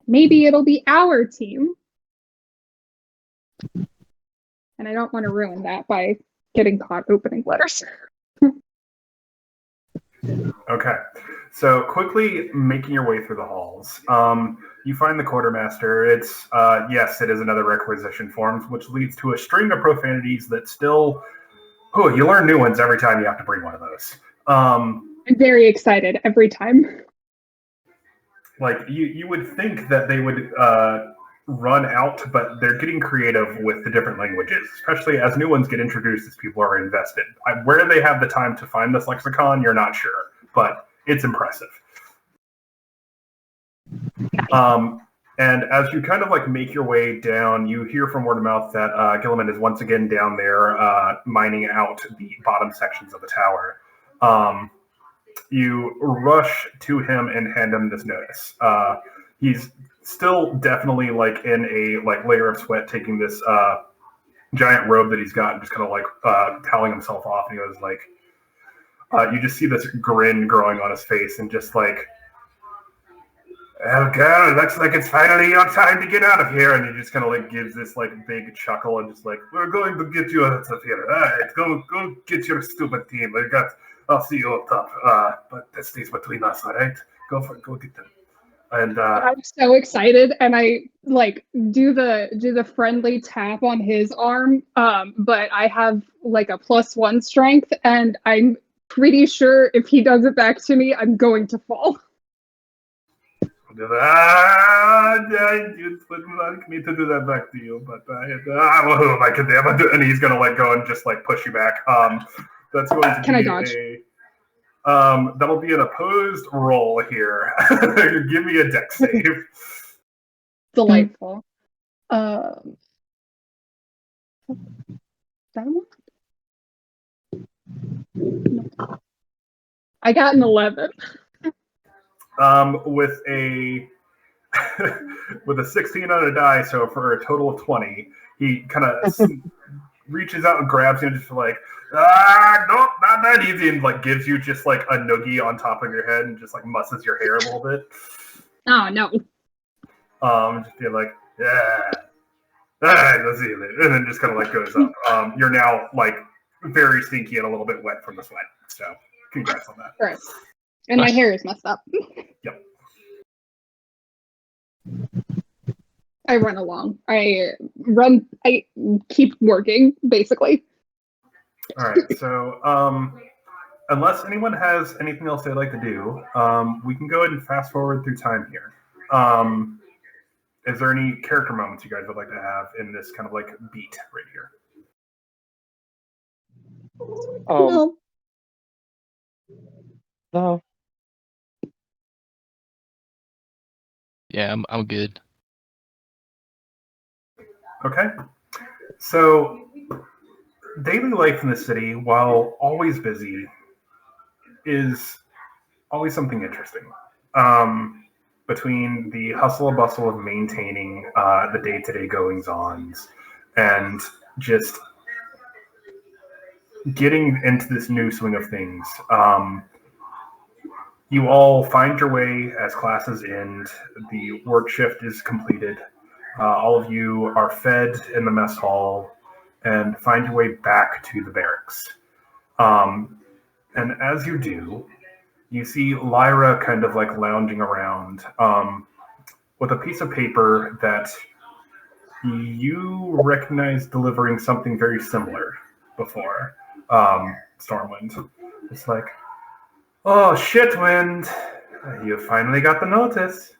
Maybe it'll be our team. And I don't want to ruin that by getting caught opening letters. Okay, so quickly making your way through the halls, you find the quartermaster. It's yes, it is another requisition form, which leads to a string of profanities that still, you learn new ones every time you have to bring one of those. I'm very excited every time. Like you would think that they would run out, but they're getting creative with the different languages, especially as new ones get introduced as people are invested. Where they have the time to find this lexicon, you're not sure, but it's impressive. And as you kind of like make your way down, you hear from word of mouth that Gilliman is once again down there mining out the bottom sections of the tower. You rush to him and hand him this notice. He's still definitely like in a like layer of sweat, taking this giant robe that he's got and just kind of like toweling himself off. And he was like, you just see this grin growing on his face and just like, "Oh God, looks like it's finally your time to get out of here." And he just kind of like gives this like big chuckle and just like, "We're going to get you out of here. All right, go get your stupid team. I'll see you up top. But that stays between us, all right? Go get them." And I'm so excited, and I like do the friendly tap on his arm. But I have like a +1 strength, and I'm pretty sure if he does it back to me, I'm going to fall. you wouldn't like me to do that back to you, but I could never do. And he's gonna like go and just like push you back. That's going to Can be I dodge? That'll be an opposed roll here. Give me a dex save. Delightful. That one? No. I got an 11. With a with a 16 on a die, so for a total of 20, he kind of reaches out and grabs you and just like, nope, not that easy, and like gives you just like a noogie on top of your head and just like musses your hair a little bit. Oh no. Just be like, yeah, all right, let's see you later, and then just kind of like goes up. You're now like very stinky and a little bit wet from the sweat, so congrats on that. Right. And my hair is messed up. Yep. I run along. I keep working, basically. All right, so unless anyone has anything else they'd like to do, we can go ahead and fast forward through time here. Is there any character moments you guys would like to have in this kind of like beat right here? No. Yeah, I'm good. Okay. So, daily life in the city, while always busy, is always something interesting. Between the hustle and bustle of maintaining the day-to-day goings-ons and just getting into this new swing of things, you all find your way as classes end, the work shift is completed, all of you are fed in the mess hall, and find your way back to the barracks. And as you do, you see Lyra kind of like lounging around with a piece of paper that you recognize delivering something very similar before, Stormwind. It's like, oh, Shitwind, you finally got the notice.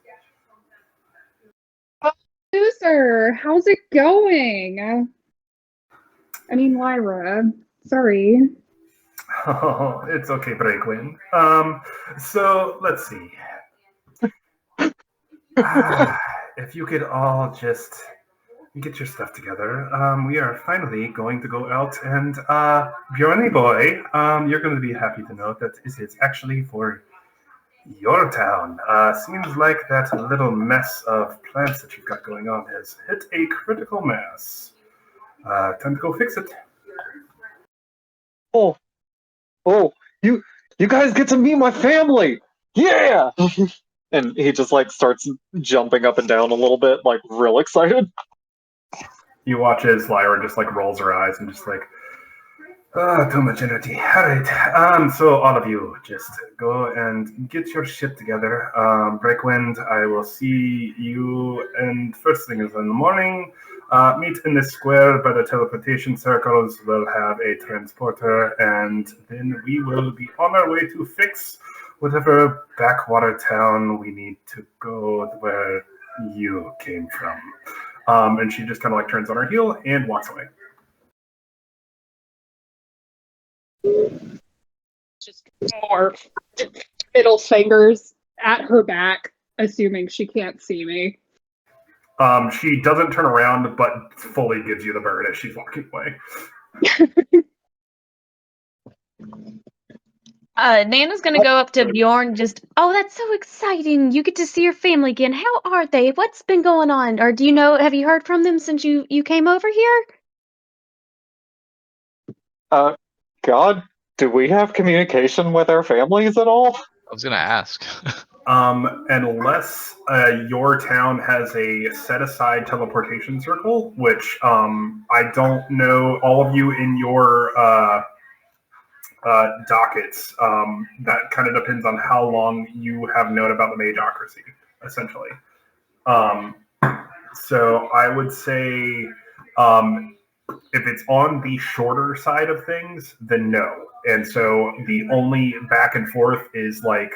Loser, how's it going? I mean, Lyra, sorry. Oh, it's okay, Breakwin. So let's see. If you could all just get your stuff together, we are finally going to go out and Bjorny boy, you're going to be happy to know that it is actually for your town. Seems like that little mess of plants that you've got going on has hit a critical mass. Time to go fix it. Oh, you guys get to meet my family! Yeah! And he just like starts jumping up and down a little bit, like real excited. You watch as Lyra just like rolls her eyes and just like, too much energy. All right. So all of you, just go and get your shit together. Breakwind, I will see you. And first thing is in the morning. Meet in the square by the teleportation circles. We'll have a transporter, and then we will be on our way to fix whatever backwater town we need to go where you came from. And she just kind of like turns on her heel and walks away. Just more middle fingers at her back, assuming she can't see me. She doesn't turn around, but fully gives you the bird as she's walking away. Nana's gonna go up to Bjorn. Oh, that's so exciting! You get to see your family again. How are they? What's been going on? Or do you know? Have you heard from them since you came over here? God, do we have communication with our families at all? I was gonna ask. Unless your town has a set-aside teleportation circle, which I don't know. All of you in your dockets. That kind of depends on how long you have known about the Magocracy, essentially. So I would say if it's on the shorter side of things, then no. And so the only back and forth is like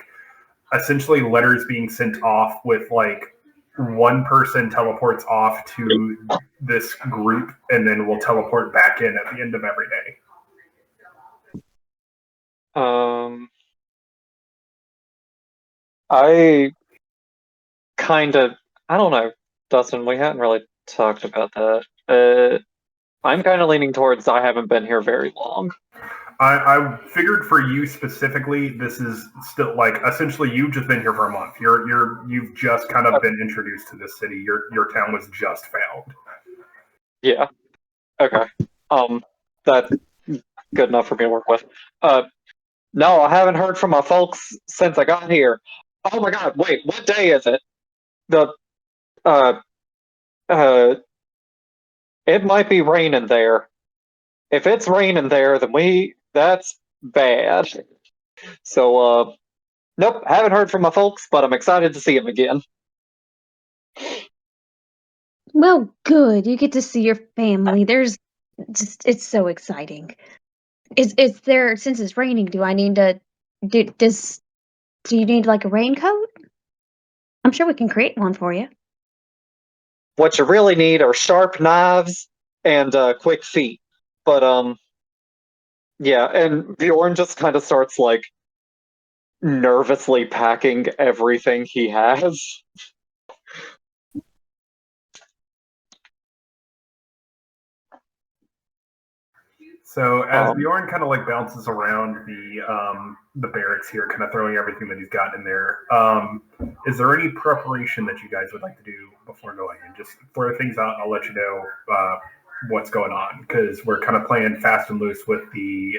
essentially letters being sent off with like one person teleports off to this group and then will teleport back in at the end of every day. I don't know, Dustin, we hadn't really talked about that. I'm kind of leaning towards I haven't been here very long. I figured for you specifically, this is still like essentially you've just been here for a month. You've just kind of been introduced to this city. Your town was just found. Yeah. Okay. That's good enough for me to work with. No, I haven't heard from my folks since I got here. Oh my God! Wait, what day is it? The uh uh, it might be raining there. If it's raining there, then that's bad. So nope, haven't heard from my folks, but I'm excited to see them again. Well, good. You get to see your family. It's so exciting. Is there, since it's raining, do I need to do you need like a raincoat? I'm sure we can create one for you. What you really need are sharp knives and quick feet. But yeah, and Bjorn just kind of starts like nervously packing everything he has. So as Bjorn kind of like bounces around the barracks here, kind of throwing everything that he's got in there, is there any preparation that you guys would like to do before going? And just throw things out, and I'll let you know what's going on because we're kind of playing fast and loose with the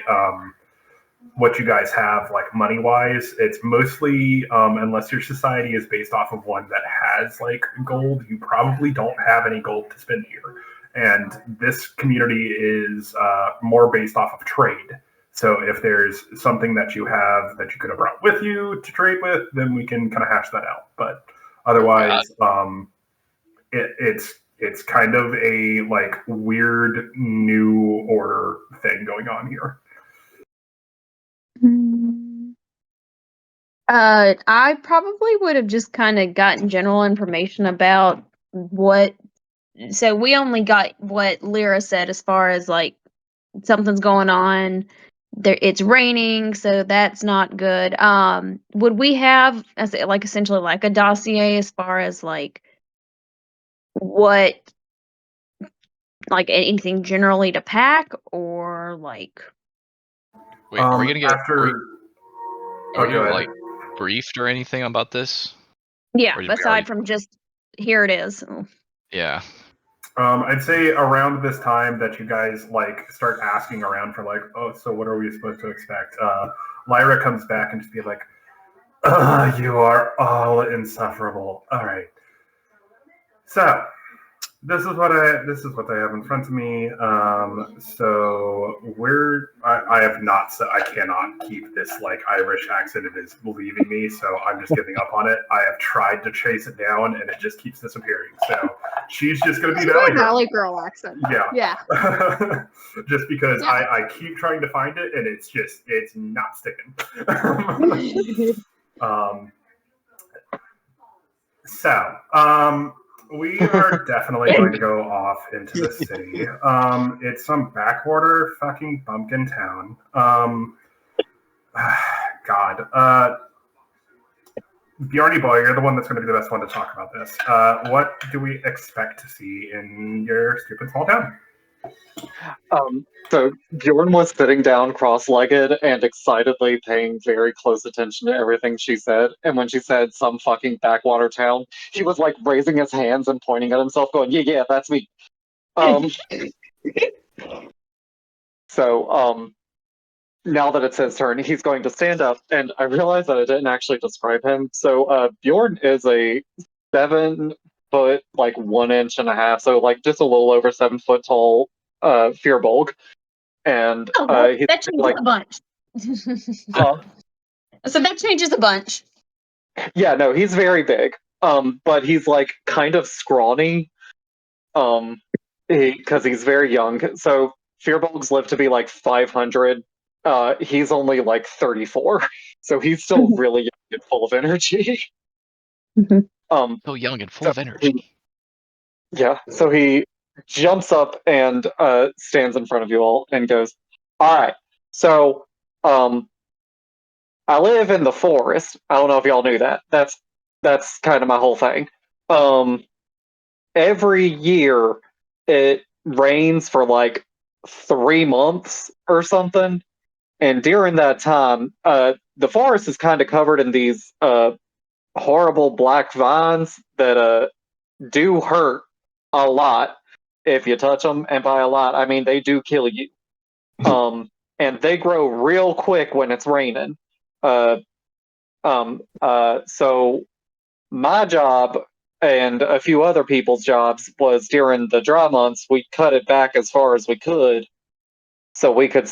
what you guys have like money wise. It's mostly unless your society is based off of one that has like gold, you probably don't have any gold to spend here. And this community is more based off of trade. So if there's something that you have that you could have brought with you to trade with, then we can kind of hash that out. But otherwise, it's kind of a like weird new order thing going on here. I probably would have just kind of gotten general information about what. So we only got what Lyra said as far as like something's going on. There, it's raining, so that's not good. Would we have as like essentially like a dossier as far as like what, like anything generally to pack or like? Wait, are we gonna get after? are we like briefed or anything about this? Yeah, Or did we aside already- from just here it is. Yeah. I'd say around this time that you guys like start asking around for like, oh, so what are we supposed to expect? Lyra comes back and just be like, you are all insufferable. All right. So this is what I have in front of me. So I have not, so I cannot keep this like Irish accent. It is leaving me, so I'm just giving up on it. I have tried to chase it down, and it just keeps disappearing. So she's just going to be Valley Girl accent. Yeah. Just because I keep trying to find it, and it's not sticking. We are definitely going to go off into the city. It's some backwater fucking bumpkin town. God. Bjarny Boy, you're the one that's going to be the best one to talk about this. What do we expect to see in your stupid small town? So Bjorn was sitting down cross-legged and excitedly paying very close attention to everything she said. And when she said some fucking backwater town, he was like raising his hands and pointing at himself, going, "Yeah, that's me." So now that it's his turn, he's going to stand up, and I realized that I didn't actually describe him. So Bjorn is a 7 foot, like 1.5 inches, so like just a little over 7 foot tall Fearbolg. And he's that changes like a bunch. So that changes a bunch. Yeah, no, he's very big. But he's like kind of scrawny. Because he's very young. So Fearbolgs live to be like 500. He's only like 34, so he's still really young and full of energy. So young and full of energy. So he jumps up and stands in front of you all and goes, "All right, so I live in the forest. I don't know if y'all knew that. That's kind of my whole thing. Every year it rains for like 3 months or something, And during that time, the forest is kind of covered in these horrible black vines that do hurt a lot if you touch them, and by a lot I mean they do kill you. And they grow real quick when it's raining. So my job and a few other people's jobs was during the dry months, we cut it back as far as we could so we could,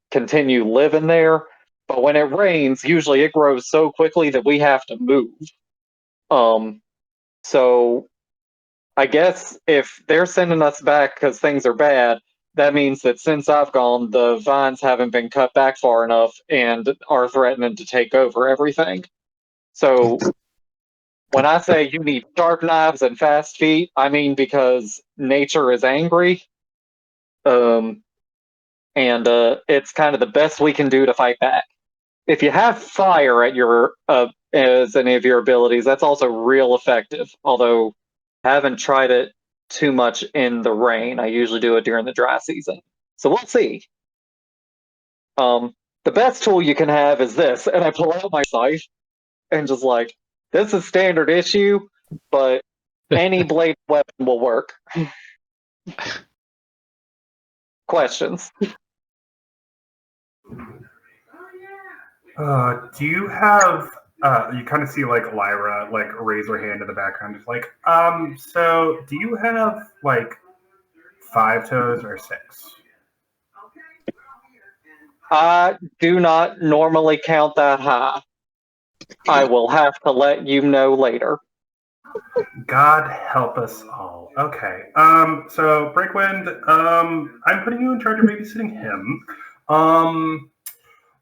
continue living there. But when it rains, usually it grows so quickly that we have to move. So I guess if they're sending us back because things are bad, that means that since I've gone, the vines haven't been cut back far enough and are threatening to take over everything. So when I say you need sharp knives and fast feet, I mean because nature is angry. And it's kind of the best we can do to fight back. If you have fire at your as any of your abilities, that's also real effective. Although I haven't tried it too much in the rain. I usually do it during the dry season. So we'll see. The best tool you can have is this, and I pull out my scythe and just like, this is standard issue, but any blade weapon will work. Questions? Do you have? You kind of see like Lyra like raise her hand in the background, just like, so do you have like 5 toes or 6? I do not normally count that high. I will have to let you know later. God help us all. Okay. So Breakwind, I'm putting you in charge of babysitting him.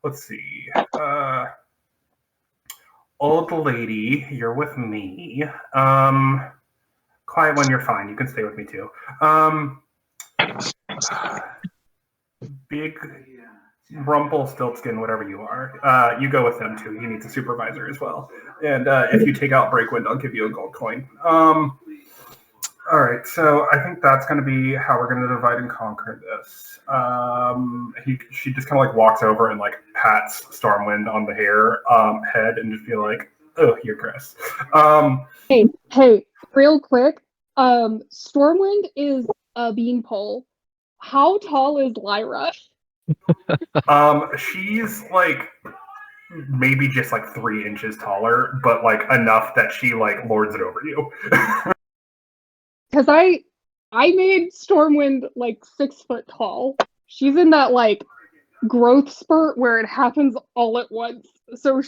Let's see. Old lady, you're with me. Quiet one, you're fine. You can stay with me too. Big Rumpelstiltskin, whatever you are. You go with him too. He needs a supervisor as well. And if you take out Breakwind, I'll give you a gold coin. All right, so I think that's going to be how we're going to divide and conquer this. She just kind of like walks over and like pats Stormwind on the head and just be like, "Oh, you're gross." Hey, real quick. Stormwind is a beanpole. How tall is Lyra? She's like maybe just like 3 inches taller, but like enough that she like lords it over you. Because I made Stormwind like 6 foot tall. She's in that like growth spurt where it happens all at once. So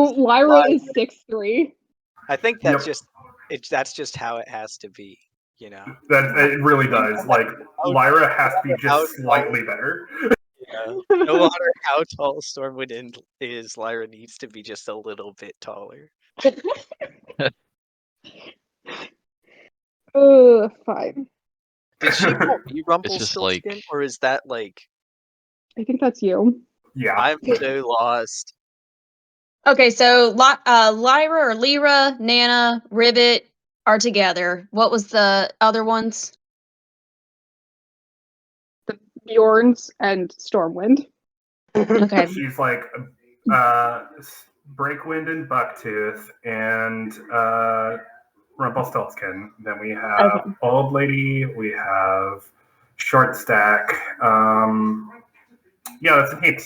Lyra is 6'3". I think that's that's just how it has to be, you know. That it really does. Like Lyra has to be just slightly better. Yeah. No matter how tall Stormwind is, Lyra needs to be just a little bit taller. Fine. Did she call me It's just Rumpelstiltskin, like or is that like? I think that's you. Yeah. I'm so lost. Okay, so Lyra or Lyra, Nana, Ribbit are together. What was the other ones? The Bjorns and Stormwind. Okay. She's like Breakwind and Bucktooth and Rumpelstiltskin. Then we have Old Lady. We have Short Stack. Yeah, that's a hint.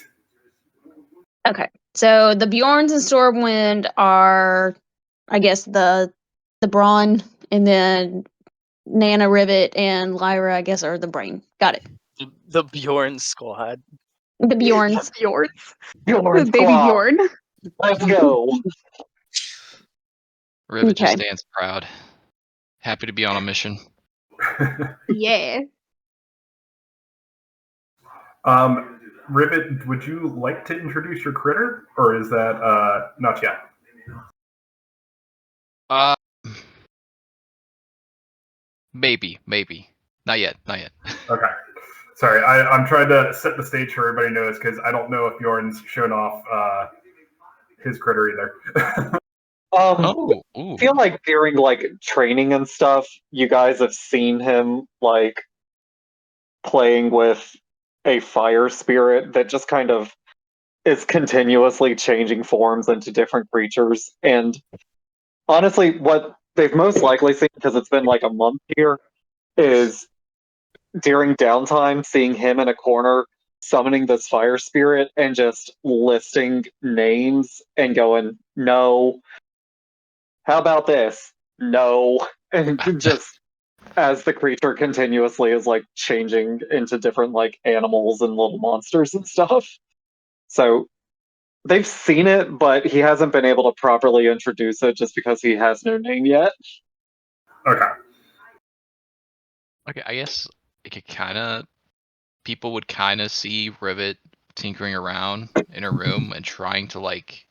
Okay. So the Bjorns and Stormwind are, I guess, the brawn, and then Nana, Ribbit, and Lyra, I guess, are the brain. Got it. The Bjorn squad. The Bjorns. Bjorn Baby squad. Bjorn. Let's go. Ribbit just Okay. stands proud, happy to be on a mission. Yeah. Ribbit, would you like to introduce your critter, or is that not yet? Maybe. Not yet. Okay. Sorry, I'm trying to set the stage so everybody knows, because I don't know if Bjorn's shown off his critter either. I feel like during like training and stuff, you guys have seen him like playing with a fire spirit that just kind of is continuously changing forms into different creatures. And honestly, what they've most likely seen, because it's been like a month here, is during downtime, seeing him in a corner summoning this fire spirit and just listing names and going, no, how about this? No. And just as the creature continuously is like changing into different like animals and little monsters and stuff. So they've seen it, but he hasn't been able to properly introduce it just because he has no name yet. Okay. Okay, I guess it could kind of people would kind of see Rivet tinkering around in her room and trying to like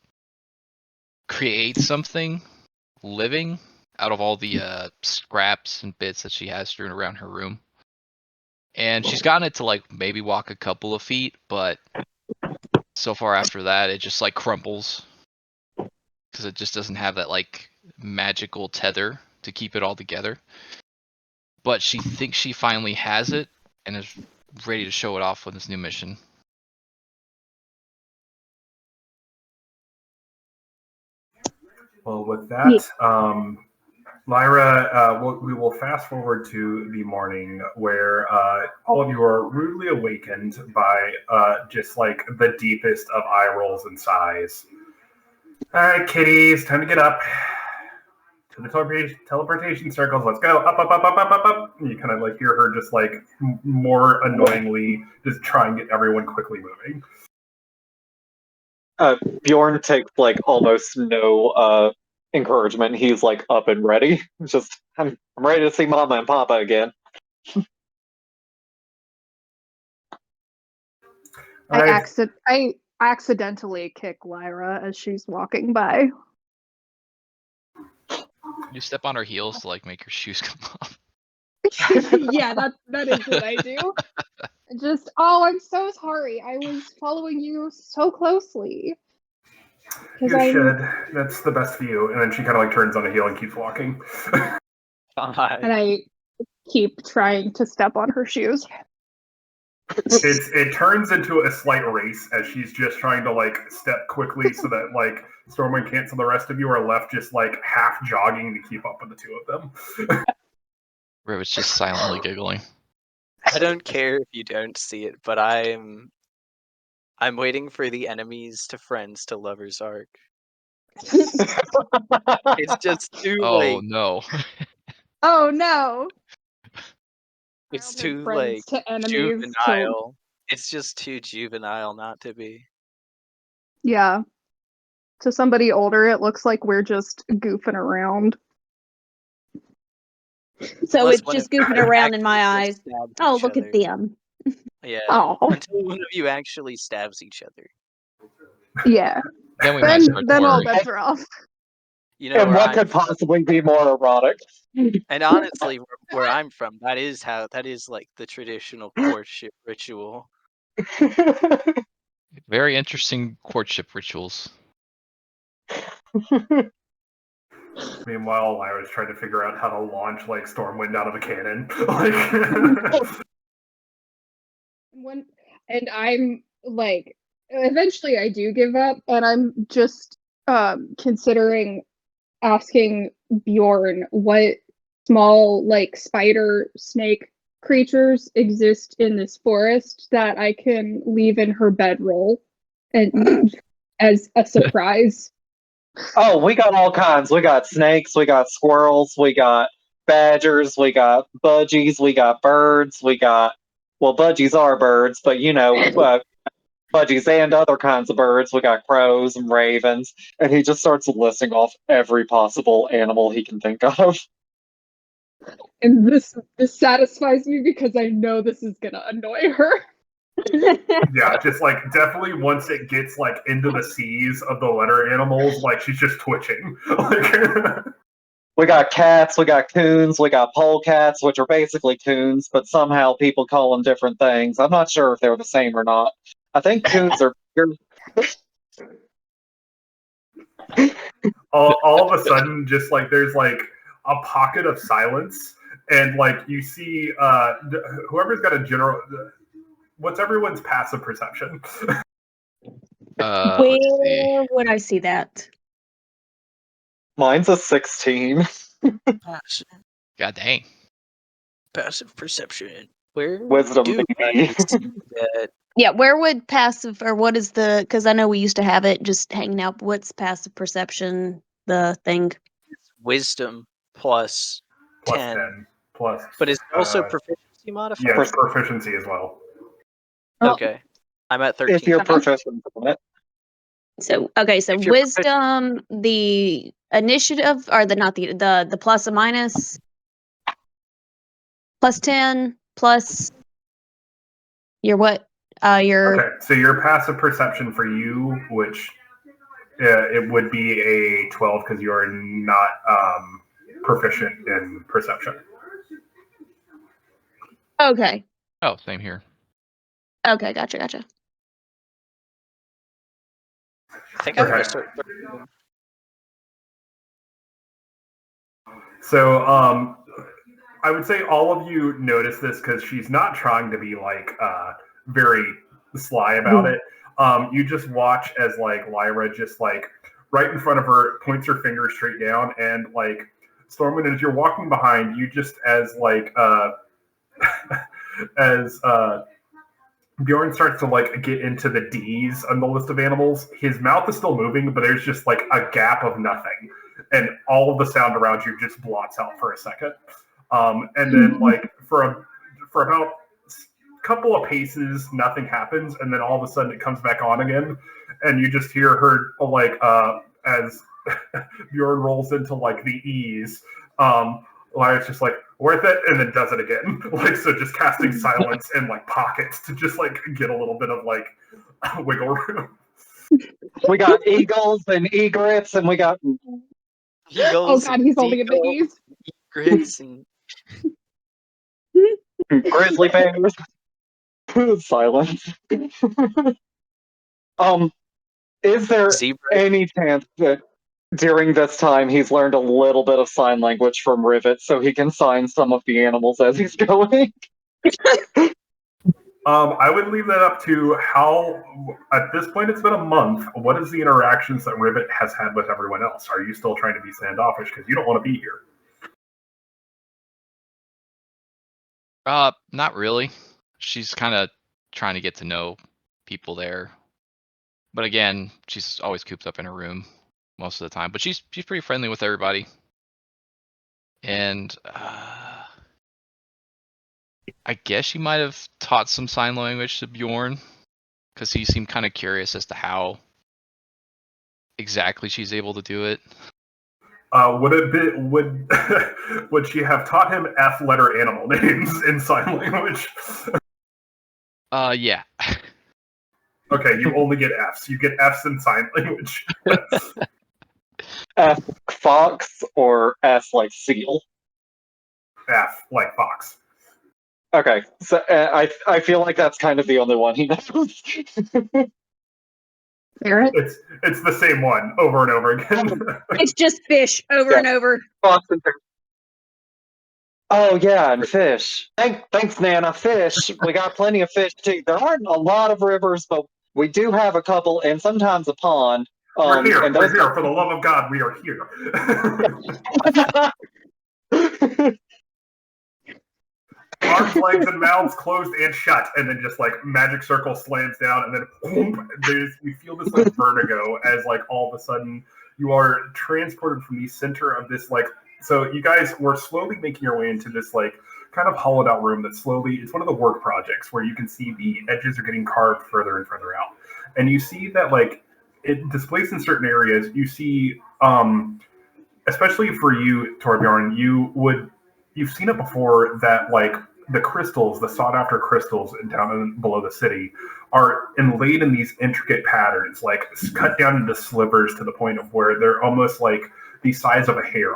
create something living out of all the scraps and bits that she has strewn around her room. And she's gotten it to like maybe walk a couple of feet, but so far after that, it just like crumples because it just doesn't have that like magical tether to keep it all together. But she thinks she finally has it and is ready to show it off with this new mission. Well, with that, Lyra, we will fast forward to the morning where all of you are rudely awakened by just like the deepest of eye rolls and sighs. All right, kitties, time to get up to the teleportation circles. Let's go up, up, up, up, up, up, up. And you kind of like hear her just like more annoyingly just try and get everyone quickly moving. Bjorn takes like almost no encouragement. He's like up and ready. Just I'm ready to see Mama and Papa again. I accidentally kick Lyra as she's walking by. You step on her heels to like make her shoes come off. Yeah, that is what I do. Just, oh, I'm so sorry. I was following you so closely. You should. That's the best view. And then she kind of like turns on a heel and keeps walking. And I keep trying to step on her shoes. It turns into a slight race as she's just trying to like step quickly so that like Stormwind can't, so the rest of you are left just like half jogging to keep up with the two of them. Rivet's just silently giggling. I don't care if you don't see it, but I'm waiting for the enemies to friends to lovers arc. It's just too Oh like no. Oh no. it's Childhood too friends like to enemies juvenile. It's just too juvenile not to be. Yeah. To somebody older, it looks like we're just goofing around. So Unless it's one just of you goofing around in my actually eyes. stabs Oh, each look other. at them. Yeah. Oh, Until one of you actually stabs each other. yeah. Then we might start to Then all worry. bets are off. You know And where what I'm could from. possibly be more erotic? And honestly, where I'm from, that is like the traditional courtship ritual. Very interesting courtship rituals. Meanwhile, Lyra's trying to figure out how to launch like Stormwind out of a cannon. Like And I'm like, eventually I do give up, and I'm just considering asking Bjorn what small like spider snake creatures exist in this forest that I can leave in her bedroll and as a surprise. Oh, we got all kinds. We got snakes, we got squirrels, we got badgers, we got budgies, we got birds, we got, well, budgies are birds, but you know, budgies and other kinds of birds. We got crows and ravens. And he just starts listing off every possible animal he can think of. And this satisfies me because I know this is gonna annoy her. yeah, just like definitely once it gets like into the seas of the letter animals, like she's just twitching. Like We got cats, we got coons, we got polecats, which are basically coons, but somehow people call them different things. I'm not sure if they're the same or not. I think coons are bigger. all of a sudden, just like there's like a pocket of silence, and like you see whoever's got a general. what's everyone's passive perception? Let's see. Where would I see that? Mine's a 16. God dang. Passive perception. Where Wisdom, do baby. I see that? Yeah, where would passive, or what is the, because I know we used to have it just hanging out. What's passive perception, the thing? Wisdom plus Plus 10. 10. Plus. But is it also proficiency modifier? Yeah, it's proficiency as well. Okay. I'm at 13. If you're Okay. proficient in it. So okay, so If you're wisdom, the initiative, or the plus and minus, plus 10, plus your what? Your Okay, so your passive perception for you, which it would be a 12 because you are not proficient in perception. okay, Oh, same here. okay, gotcha. I think I'm Okay. gonna start 13. So I would say all of you notice this because she's not trying to be like very sly about it. You just watch as like Lyra just like right in front of her points her finger straight down, and like Stormwind, as you're walking behind, you just as like as Bjorn starts to like get into the D's on the list of animals, his mouth is still moving, but there's just like a gap of nothing, and all of the sound around you just blots out for a second. And then like for about a couple of paces, nothing happens, and then all of a sudden it comes back on again, and you just hear her like as Bjorn rolls into like the E's. Lyra's just like, worth it, and then does it again. Like, so just casting silence in like pockets to just like get a little bit of like wiggle room. We got eagles and egrets, and we got Oh god, he's holding it the ease. Egrets and grizzly bears. Silence. Is there zebra. any chance that during this time he's learned a little bit of sign language from Rivet so he can sign some of the animals as he's going? I would leave that up to how, at this point, it's been a month. What is the interactions that Rivet has had with everyone else? Are you still trying to be standoffish because you don't want to be here? Not really. She's kind of trying to get to know people there. But again, she's always cooped up in her room most of the time. But she's pretty friendly with everybody. And I guess she might have taught some sign language to Bjorn, because he seemed kind of curious as to how exactly she's able to do it. Would she have taught him F-letter animal names in sign language? Yeah. Okay, you only get Fs. You get Fs in sign language. F fox or F like seal? F like fox. Okay, so I feel like that's kind of the only one he knows. Ferret? It's the same one over and over again. it's just fish over Yeah. and over. Fox and fish. Oh yeah, and fish. Thanks, Nana. Fish. We got plenty of fish too. There aren't a lot of rivers, but we do have a couple, and sometimes a pond. We're here. And We're here. For the love of God, we are here. Arms, legs, and mouths closed and shut, and then just like magic circle slams down, and then boom, you feel this like vertigo as like all of a sudden you are transported from the center of this like. So you guys were slowly making your way into this like kind of hollowed out room that slowly. It's one of the work projects where you can see the edges are getting carved further and further out, and you see that like it displays in certain areas. You see, especially for you, Torbjorn, you've seen it before that like the crystals, the sought after crystals down below the city are inlaid in these intricate patterns, like cut down into slivers to the point of where they're almost like the size of a hair.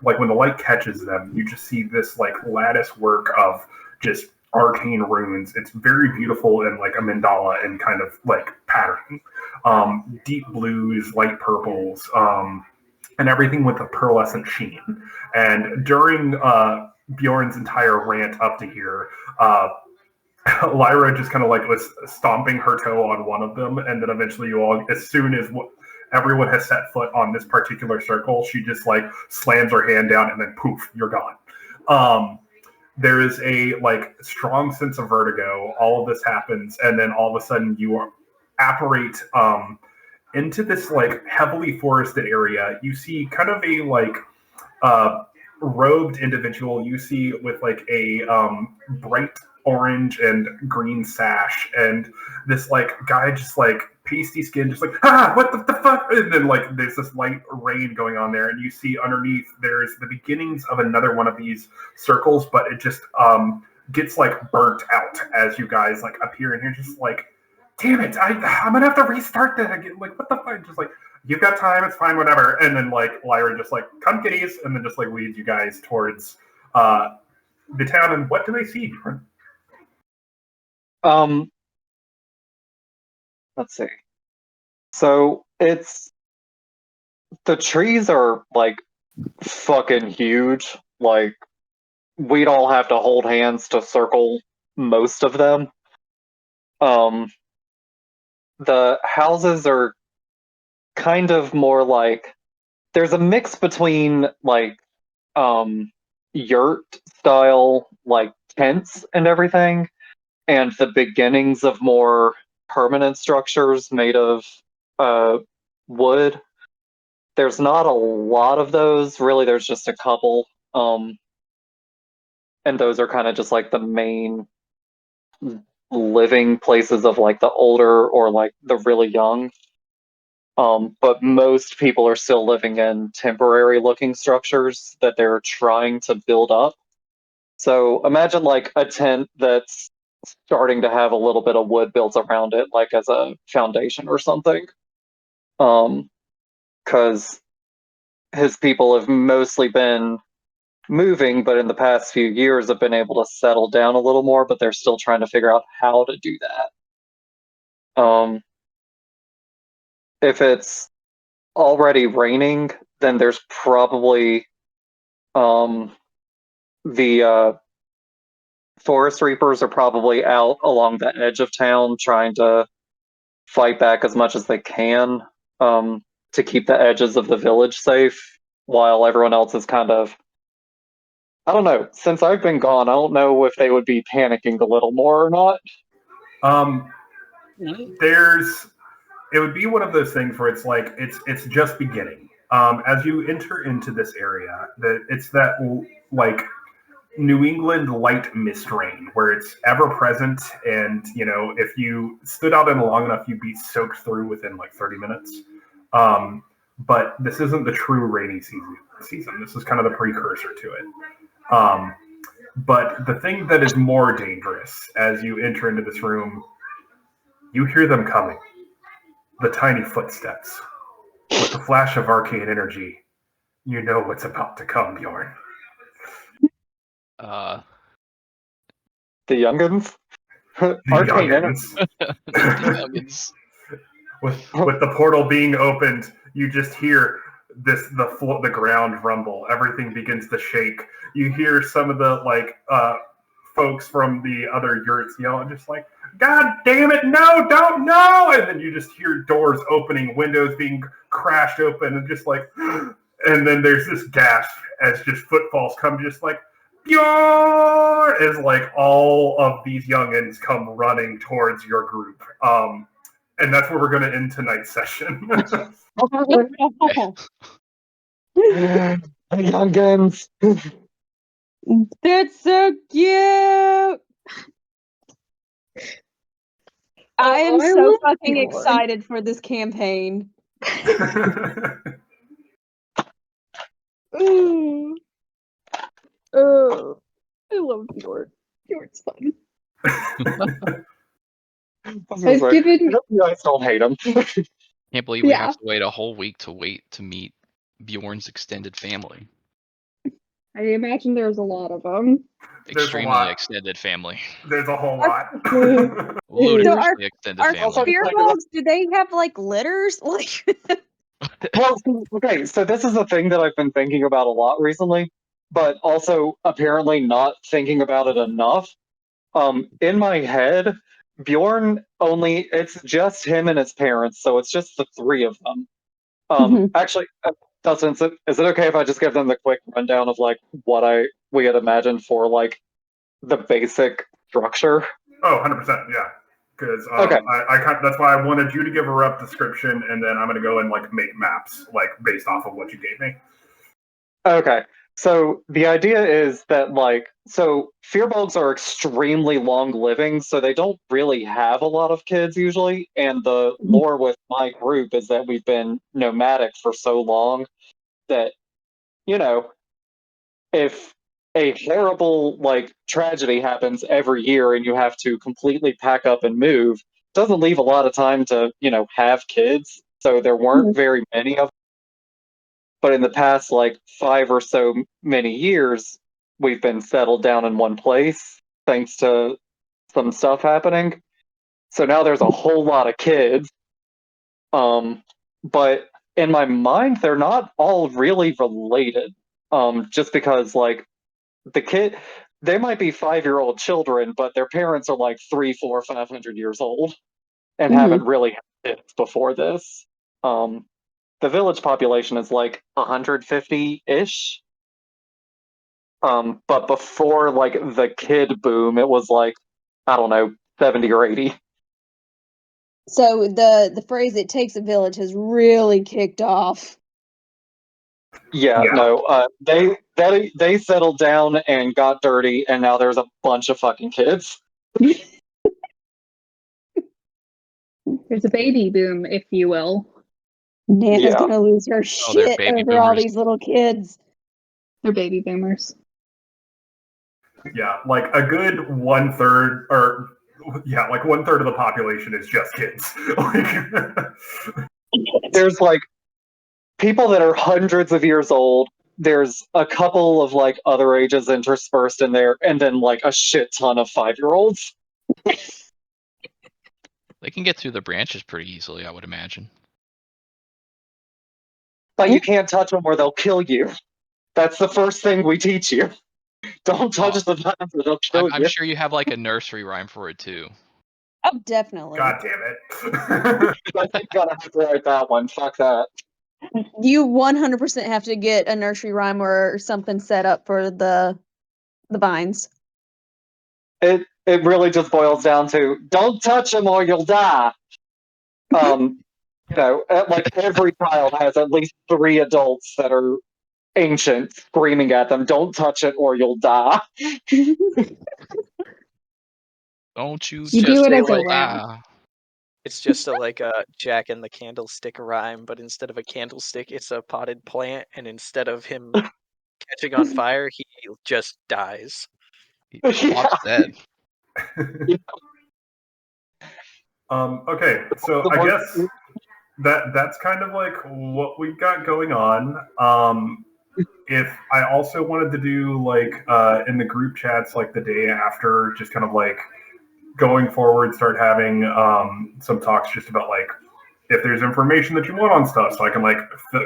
Like when the light catches them, you just see this like lattice work of just arcane runes. It's very beautiful and like a mandala and kind of like pattern. Deep blues, light purples, and everything with a pearlescent sheen. And during Bjorn's entire rant up to here, Lyra just kind of like was stomping her toe on one of them, and then eventually you all, as soon as everyone has set foot on this particular circle, she just like slams her hand down, and then poof, you're gone. There is a like strong sense of vertigo. All of this happens, and then all of a sudden you apparate into this like heavily forested area. You see kind of a like robed individual. You see with like a bright orange and green sash, and this like guy just like pasty skin, just like what the fuck, and then like there's this light rain going on there, and you see underneath there's the beginnings of another one of these circles, but it just gets like burnt out as you guys like appear, and you're just like, damn it, I'm gonna have to restart that again. Like, what the fuck? Just like, you've got time, it's fine, whatever. And then like Lyra just like, come kitties, and then just like leads you guys towards the town. And what do they see? Let's see. So the trees are like fucking huge. Like, we'd all have to hold hands to circle most of them. The houses are kind of more like, there's a mix between like yurt style like tents and everything, and the beginnings of more permanent structures made of wood. There's not a lot of those, really. There's just a couple, and those are kind of just like the main living places of like the older or like the really young. But most people are still living in temporary looking structures that they're trying to build up. So imagine like a tent that's starting to have a little bit of wood built around it, like as a foundation or something. Because his people have mostly been moving, but in the past few years have been able to settle down a little more, but they're still trying to figure out how to do that. If it's already raining, then there's probably the forest reapers are probably out along the edge of town trying to fight back as much as they can to keep the edges of the village safe, while everyone else is kind of, I don't know, since I've been gone, I don't know if they would be panicking a little more or not. It would be one of those things where it's like it's just beginning. As you enter into this area, it's that like New England light mist rain where it's ever present, and you know, if you stood out in it long enough, you'd be soaked through within like 30 minutes. But this isn't the true rainy season. This is kind of the precursor to it. But the thing that is more dangerous as you enter into this room, you hear them coming. The tiny footsteps. With the flash of arcane energy, you know what's about to come, Bjorn. The youngins? Arcane youngins. youngins. With the portal being opened, you just hear the ground rumble. Everything begins to shake. You hear some of the folks from the other yurts yelling, just like, "God damn it, no, don't, no!" And then you just hear doors opening, windows being crashed open, and just like, and then there's this gasp as just footfalls come, just like, Bjorn! As like all of these youngins come running towards your group. And that's where we're going to end tonight's session. Youngins. That's so cute. I am so fucking excited for this campaign. Ooh. Oh, I love Bjorn. Bjorn's fun. You guys don't hate him. Can't believe we have to wait a whole week to meet Bjorn's extended family. I imagine there's a lot of them. Extremely extended family. There's a whole lot. Ludicrously extended our family. spear dogs, do they have like litters? Like, well, okay, so this is a thing that I've been thinking about a lot recently, but also apparently not thinking about it enough. In my head, Bjorn it's just him and his parents, so it's just the three of them. Actually, Dustin, is it okay if I just give them the quick rundown of like what we had imagined for like the basic structure? Oh, 100%, yeah. Because Okay. that's why I wanted you to give a rough description, and then I'm going to go and like make maps like based off of what you gave me. Okay. So the idea is that fearbolgs are extremely long living, so they don't really have a lot of kids usually. And the lore with my group is that we've been nomadic for so long that, you know, if a horrible like tragedy happens every year and you have to completely pack up and move, it doesn't leave a lot of time to, have kids. So there weren't very many of them. But in the past like 5 or so many years, we've been settled down in one place thanks to some stuff happening. So now there's a whole lot of kids. But in my mind, they're not all really related. Just because like the kid they might be 5-year-old children, but their parents are like 3, 4, 500 years old and haven't really had kids before this. The village population is like 150-ish. But before like the kid boom, it was like, I don't know, 70 or 80. So the phrase "it takes a village" has really kicked off. Yeah, Yeah. no, they settled down and got dirty, and now there's a bunch of fucking kids. There's a baby boom, if you will. Nana's Yeah. gonna lose her Oh, they're shit baby over all boomers. these little kids. They're baby boomers. Yeah, like a good 1/3, or yeah, like 1/3 of the population is just kids. There's like people that are hundreds of years old. There's a couple of like other ages interspersed in there, and then like a shit ton of 5-year-olds. They can get through the branches pretty easily, I would imagine. But you can't touch them or they'll kill you. That's the first thing we teach you. Don't touch the vines or they'll kill I'm you. sure you have like a nursery rhyme for it too. Oh, definitely. God damn it. I think I'm gonna have to write that one. Fuck that. You 100% have to get a nursery rhyme or something set up for the vines. It really just boils down to don't touch them or you'll die. Like every child has at least 3 adults that are ancient screaming at them, don't touch it or you'll die. Don't you You touch do it it as or a you'll ramp. die. It's just a Jack and the Candlestick rhyme, but instead of a candlestick, it's a potted plant, and instead of him catching on fire, he just dies. Flops dead. Okay, so I guess that's kind of like what we've got going on. If I also wanted to do like in the group chats like the day after, just kind of like going forward, start having some talks just about like if there's information that you want on stuff, so I can like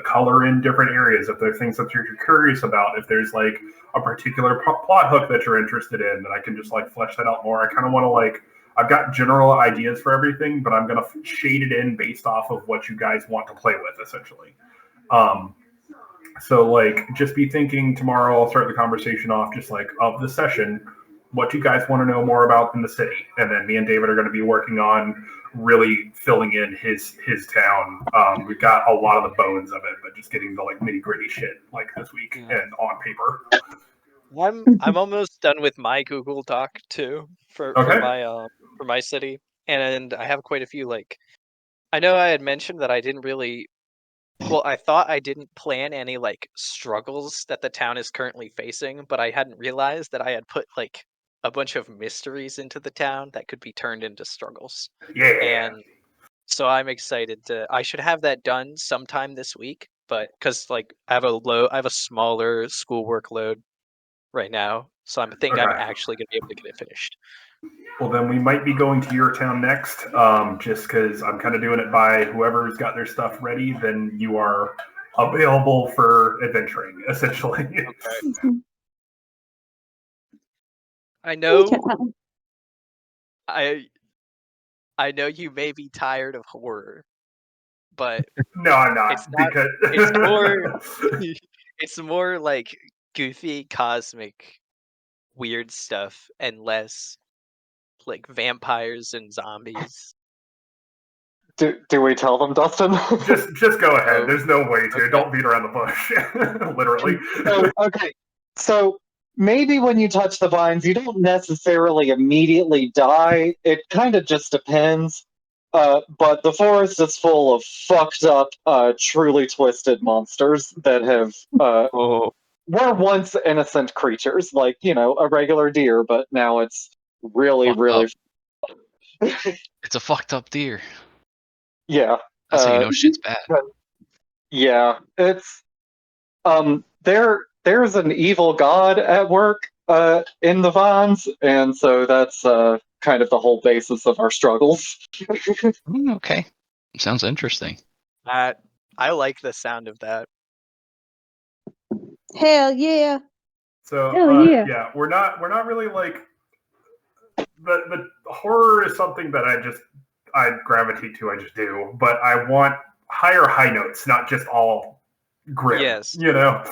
color in different areas. If there are things that you're curious about, if there's like a particular plot hook that you're interested in, that I can just like flesh that out more. I kind of want to like I've got general ideas for everything, but I'm gonna shade it in based off of what you guys want to play with, essentially. So like just be thinking tomorrow. I'll start the conversation off just like of the session, what you guys want to know more about in the city, and then me and David are going to be working on really filling in his town. We've got a lot of the bones of it, but just getting the like nitty gritty shit like this week and on paper. I'm almost done with my Google Doc too for Okay. for my city, and I have quite a few like. I know I had mentioned that I didn't really. Well, I thought I didn't plan any like struggles that the town is currently facing, but I hadn't realized that I had put like a bunch of mysteries into the town that could be turned into struggles. Yeah. And so I'm excited to. I should have that done sometime this week, but because like I have a smaller schoolwork load right now, so I think I'm Okay. actually going to be able to get it finished. Well, then we might be going to your town next, just because I'm kind of doing it by whoever's got their stuff ready. Then you are available for adventuring, essentially. Okay. I know I know you may be tired of horror, but No, I'm not it's not. because It's more. It's more like goofy, cosmic, weird stuff, and less like vampires and zombies. Do we tell them, Dustin? just go ahead. Oh, There's no way to. okay. Don't beat around the bush. Literally. Okay. So maybe when you touch the vines, you don't necessarily immediately die. It kind of just depends. But the forest is full of fucked up, truly twisted monsters that have Oh, were once innocent creatures, like a regular deer, but now it's really, Fucked really, It's a fucked up deer. yeah. That's how you know shit's But, bad. yeah, it's there's an evil god at work in the vines, and so that's kind of the whole basis of our struggles. Okay. Sounds interesting. I like the sound of that. Hell yeah. So Hell yeah. yeah, we're not really like the horror is something that I gravitate to. I just do, but I want higher high notes, not just all grim. Yes. You know.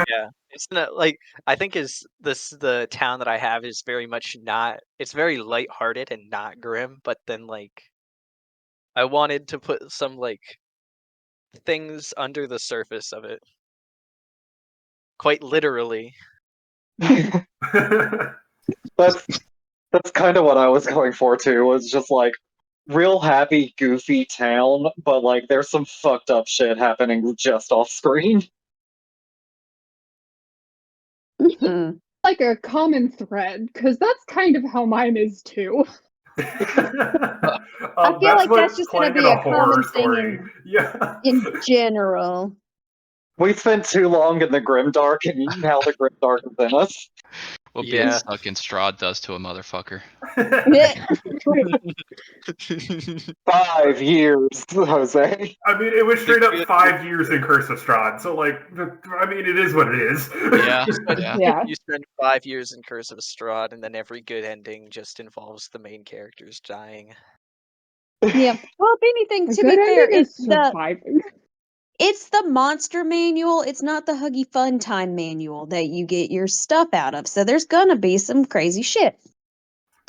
Yeah, it's not like I think is this the town that I have is very much not. It's very lighthearted and not grim, but then like I wanted to put some like things under the surface of it, quite literally. that's that's kind of what I was going for too. Was just like real happy, goofy town, but like there's some fucked up shit happening just off screen. Mhm. Like a common thread, because that's kind of how mine is too. I feel That's like what that's just going playing to in be a a horror common thing story. Yeah. in general. We spent too long in the grimdark, and now the grimdark is in us. What being Yeah. stuck in straw does to a motherfucker. 5 years, Jose. I mean, it was straight up good- 5 years in Curse of Strahd, so like, I mean, it is what it is. Yeah. spend, Yeah. you spend 5 years in Curse of Strahd, and then every good ending just involves the main characters dying. Yeah. Well, if anything, A to good be fair, ending is surviving. it's the monster manual. It's not the Huggy Fun Time manual that you get your stuff out of. So there's gonna be some crazy shit.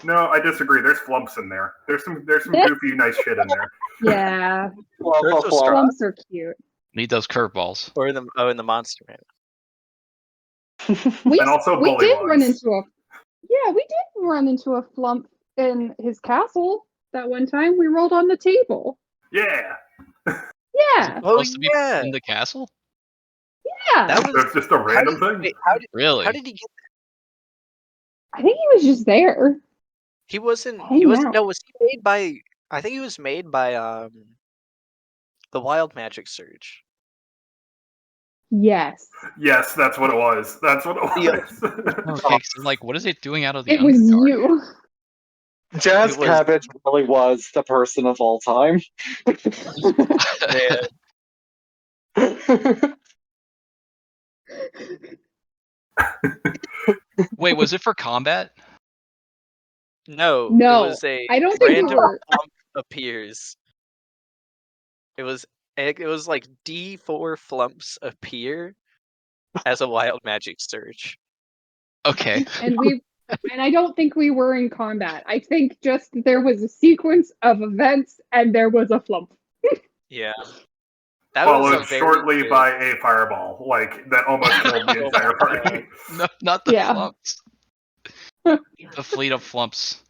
No, I disagree. There's flumps in there. There's some goofy, nice shit in there. Yeah, Curse of Strahd, slumps are cute. Need those curveballs. or in the Monster Man. We And also we did bullywugs. run into a we did run into a flump in his castle that one time. We rolled on the table. Yeah. Yeah, Oh Supposed to be yeah, in the castle? yeah. that was. That's just a How random did, thing. wait, Really? how did he get? I think he was just there. He wasn't. He Hanging wasn't. out. No, was he made by? I think he was made by the Wild Magic Surge. Yes, Yes, that's what it was. That's what it Yeah. was. Okay, so like, what is it doing out of the it was Underdark? you. Jazz It was- Cabbage really was the person of all time. Wait, was it for combat? No, it No, was a I don't think we random were. flump appears. It was like D4 flumps appear as a Wild Magic Surge. Okay. And I don't think we were in combat. I think just there was a sequence of events and there was a flump. Yeah, that was Followed a very shortly good- by a fireball, like that almost killed the Oh entire my party. No, not the Yeah. flumps. The fleet of flumps.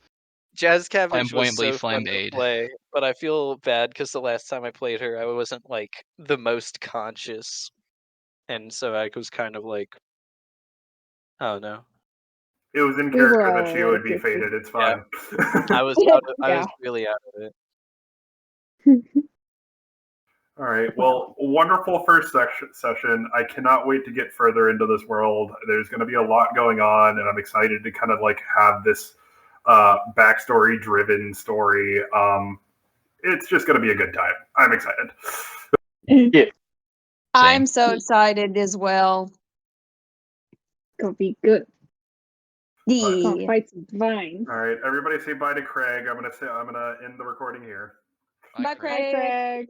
Jazz Cabbage was Flamboyantly so fun to flambéed. play, but I feel bad because the last time I played her, I wasn't like the most conscious, and so I was kind of like, oh no, It was in We were character all that a she little would be goofy. faded. It's Yeah. fine. I was Yeah. really out of it. All right. Well, wonderful first session. I cannot wait to get further into this world. There's going to be a lot going on, and I'm excited to kind of like have this backstory-driven story. It's just going to be a good time. I'm excited. I'm so excited as well. Gonna be good. Gonna Yeah. fight some vines. All right, everybody say bye to Craig. I'm gonna end the recording here. Bye, Craig. Hi, Craig. Craig.